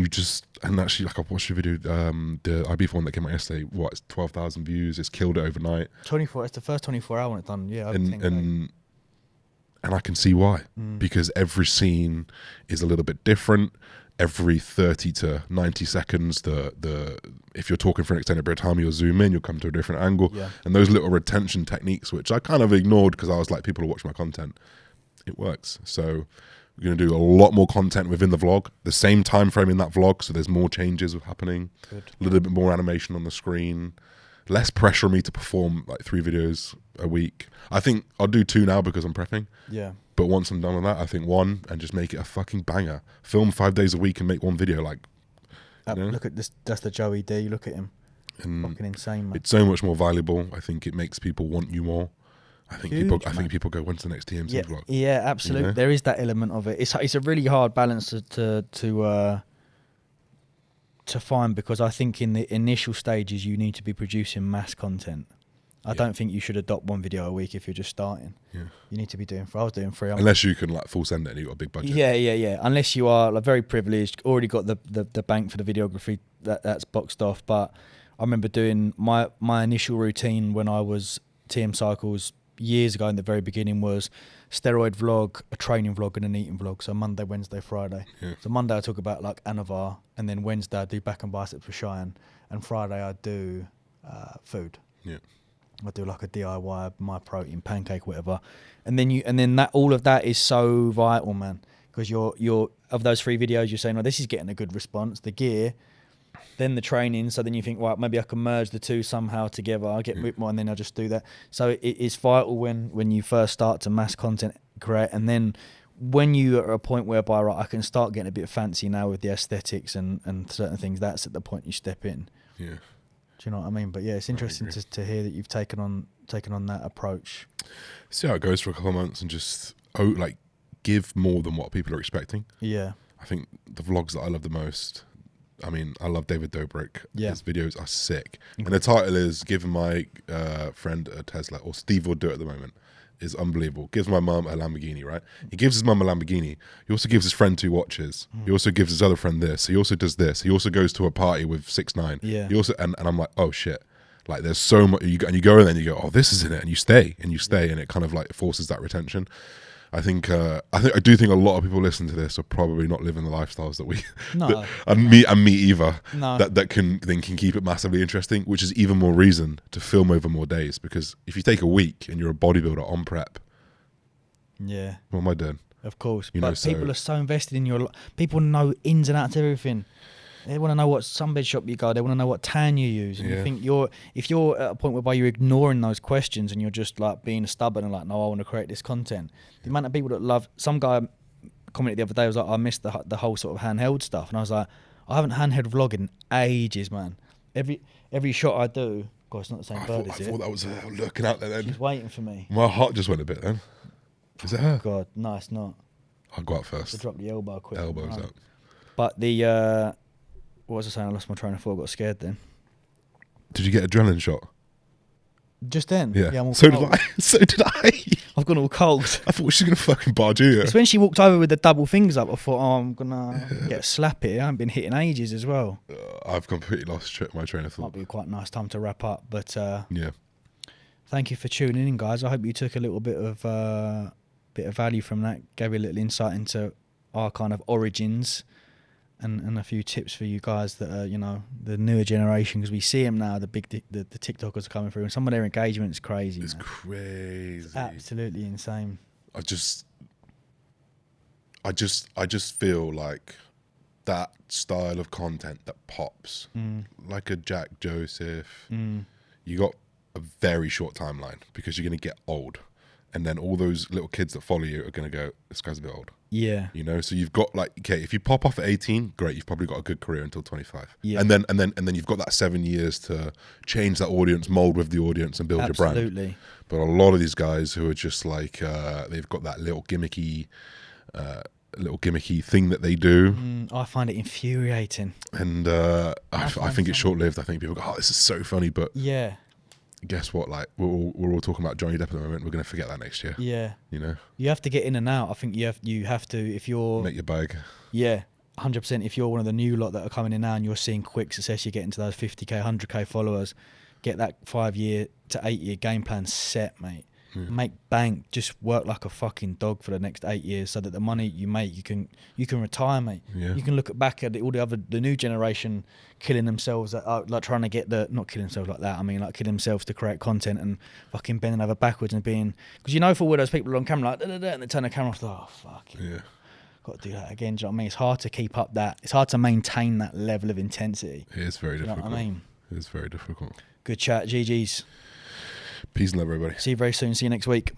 actually, like, I watched your video, the IB one that came out yesterday. What, it's 12,000 views. It's killed it overnight. 24. It's the first 24 hour one it's done. Yeah, and I can see why, because every scene is a little bit different. Every 30 to 90 seconds, if you're talking for an extended period of time, you'll zoom in, you'll come to a different angle. Yeah. And those little retention techniques, which I kind of ignored because I was like, people will watch my content. It works. So we're going to do a lot more content within the vlog, the same time frame in that vlog, so there's more changes happening. Good. A little bit more animation on the screen, less pressure on me to perform like 3 videos a week. I think I'll do 2 now because I'm prepping. Yeah. But once I'm done with that, I think 1, and just make it a fucking banger. Film 5 days a week and make 1 video. Like, look at this. That's the Joey D. Look at him. Fucking insane, man. It's so much more valuable. I think it makes people want you more. I think people go, when's the next TMC vlog? Yeah, absolutely. You know? There is that element of it. It's a really hard balance to find, because I think in the initial stages you need to be producing mass content. I don't think you should adopt 1 video a week if you're just starting. Yeah. You need to be doing 3. I was doing 3. Unless you can like full send it and you've got a big budget. Yeah. Unless you are like very privileged, already got the bank for the videography, that's boxed off. But I remember doing my initial routine when I was TM Cycles years ago in the very beginning was steroid vlog, a training vlog and an eating vlog. So Monday, Wednesday, Friday. Yeah. So Monday I talk about like Anavar, and then Wednesday I do back and biceps for Cheyenne, and Friday I do food. Yeah. I do like a DIY, my protein pancake, whatever, and then that all of that is so vital, man, because you're of those 3 videos you're saying, oh, this is getting a good response, the gear, then the training, so then you think, well, maybe I can merge the 2 somehow together. I'll get a bit more, and then I'll just do that. So it's vital when you first start to mass content create, and then when you are at a point whereby, right, I can start getting a bit fancy now with the aesthetics and certain things. That's at the point you step in. Yeah. Do you know what I mean? But yeah, it's interesting to hear that you've taken on that approach. See how it goes for a couple of months and just give more than what people are expecting. Yeah. I think the vlogs that I love the most, I mean, I love David Dobrik. Yeah. His videos are sick. And the title is Give My Friend a Tesla, or Steve will do it at the moment. Is unbelievable. Gives my mum a Lamborghini, right? He gives his mum a Lamborghini. He also gives his friend 2 watches. He also gives his other friend this. He also does this. He also goes to a party with 6ix9ine. Yeah. He also and I'm like, oh shit. Like there's so much, and you go and then you go, oh, this is in it, and you stay, and it kind of like forces that retention. I do think a lot of people listening to this are probably not living the lifestyles that we and me either. No. That can keep it massively interesting, which is even more reason to film over more days, because if you take a week and you're a bodybuilder on prep, yeah, what am I doing? Of course, but people are so invested in your. People know ins and outs of everything. They want to know what sunbed shop you go. They want to know what tan you use. And you think if you're at a point whereby you're ignoring those questions and you're just like being stubborn and like, no, I want to create this content. The amount of people that love. Some guy commented the other day, was like, I missed the whole sort of handheld stuff, and I was like, I haven't handheld vlogged in ages, man. Every shot I do, God, it's not the same bird, is it? I thought that was lurking out there then. She's waiting for me. My heart just went a bit then. Is it her? God, no, it's not. I'll go out first. To drop the elbow quick. Elbows up. But the. What was I saying? I lost my train of thought. Got scared then. Did you get adrenaline shot? Just then? Yeah. I'm all so cold. Did I. So did I. I've gone all cold. I thought she was going to fucking barge you. It's when she walked over with the double fingers up, I thought, oh, I'm going to get a slap here. I haven't been hitting ages as well. I've completely lost my train of thought. Might be quite a nice time to wrap up. But yeah. Thank you for tuning in, guys. I hope you took a little bit of value from that. Gave you a little insight into our kind of origins. And a few tips for you guys that are, the newer generation, because we see them now, the TikTokers are coming through, and some of their engagement is crazy. It's crazy. It's absolutely insane. I just feel like that style of content that pops, like a Jack Joseph, you got a very short timeline because you're going to get old. And then all those little kids that follow you are going to go, this guy's a bit old. Yeah. So you've got okay, if you pop off at 18, great, you've probably got a good career until 25. Yeah. And then you've got that 7 years to change that audience, mold with the audience and build your brand. Absolutely. But a lot of these guys who are just like, they've got that little gimmicky thing that they do. I find it infuriating. And I think it's short-lived. I think people go, oh, this is so funny, but yeah. guess what? Like we're all talking about Johnny Depp at the moment. We're going to forget that next year. Yeah. You know, you have to get in and out. I think you have to if you're make your bag. Yeah, 100%. If you're one of the new lot that are coming in now and you're seeing quick success, you're getting to those 50k, 100k followers. Get that 5-year to 8-year game plan set, mate. Make bank. Just work like a fucking dog for the next 8 years, so that the money you make, you can retire, mate. Yeah. You can look back at all the new generation killing themselves, like trying to get not killing themselves like that. I mean, like killing themselves to create content and fucking bending over backwards and being, because you know, for all those people on camera like and they turn the camera off, like, oh fuck yeah, got to do that again. Do you know what I mean? It's hard to keep up that. It's hard to maintain that level of intensity. It is very difficult. You know what I mean? It is very difficult. Good chat, GG's. Peace and love, everybody. See you very soon. See you next week.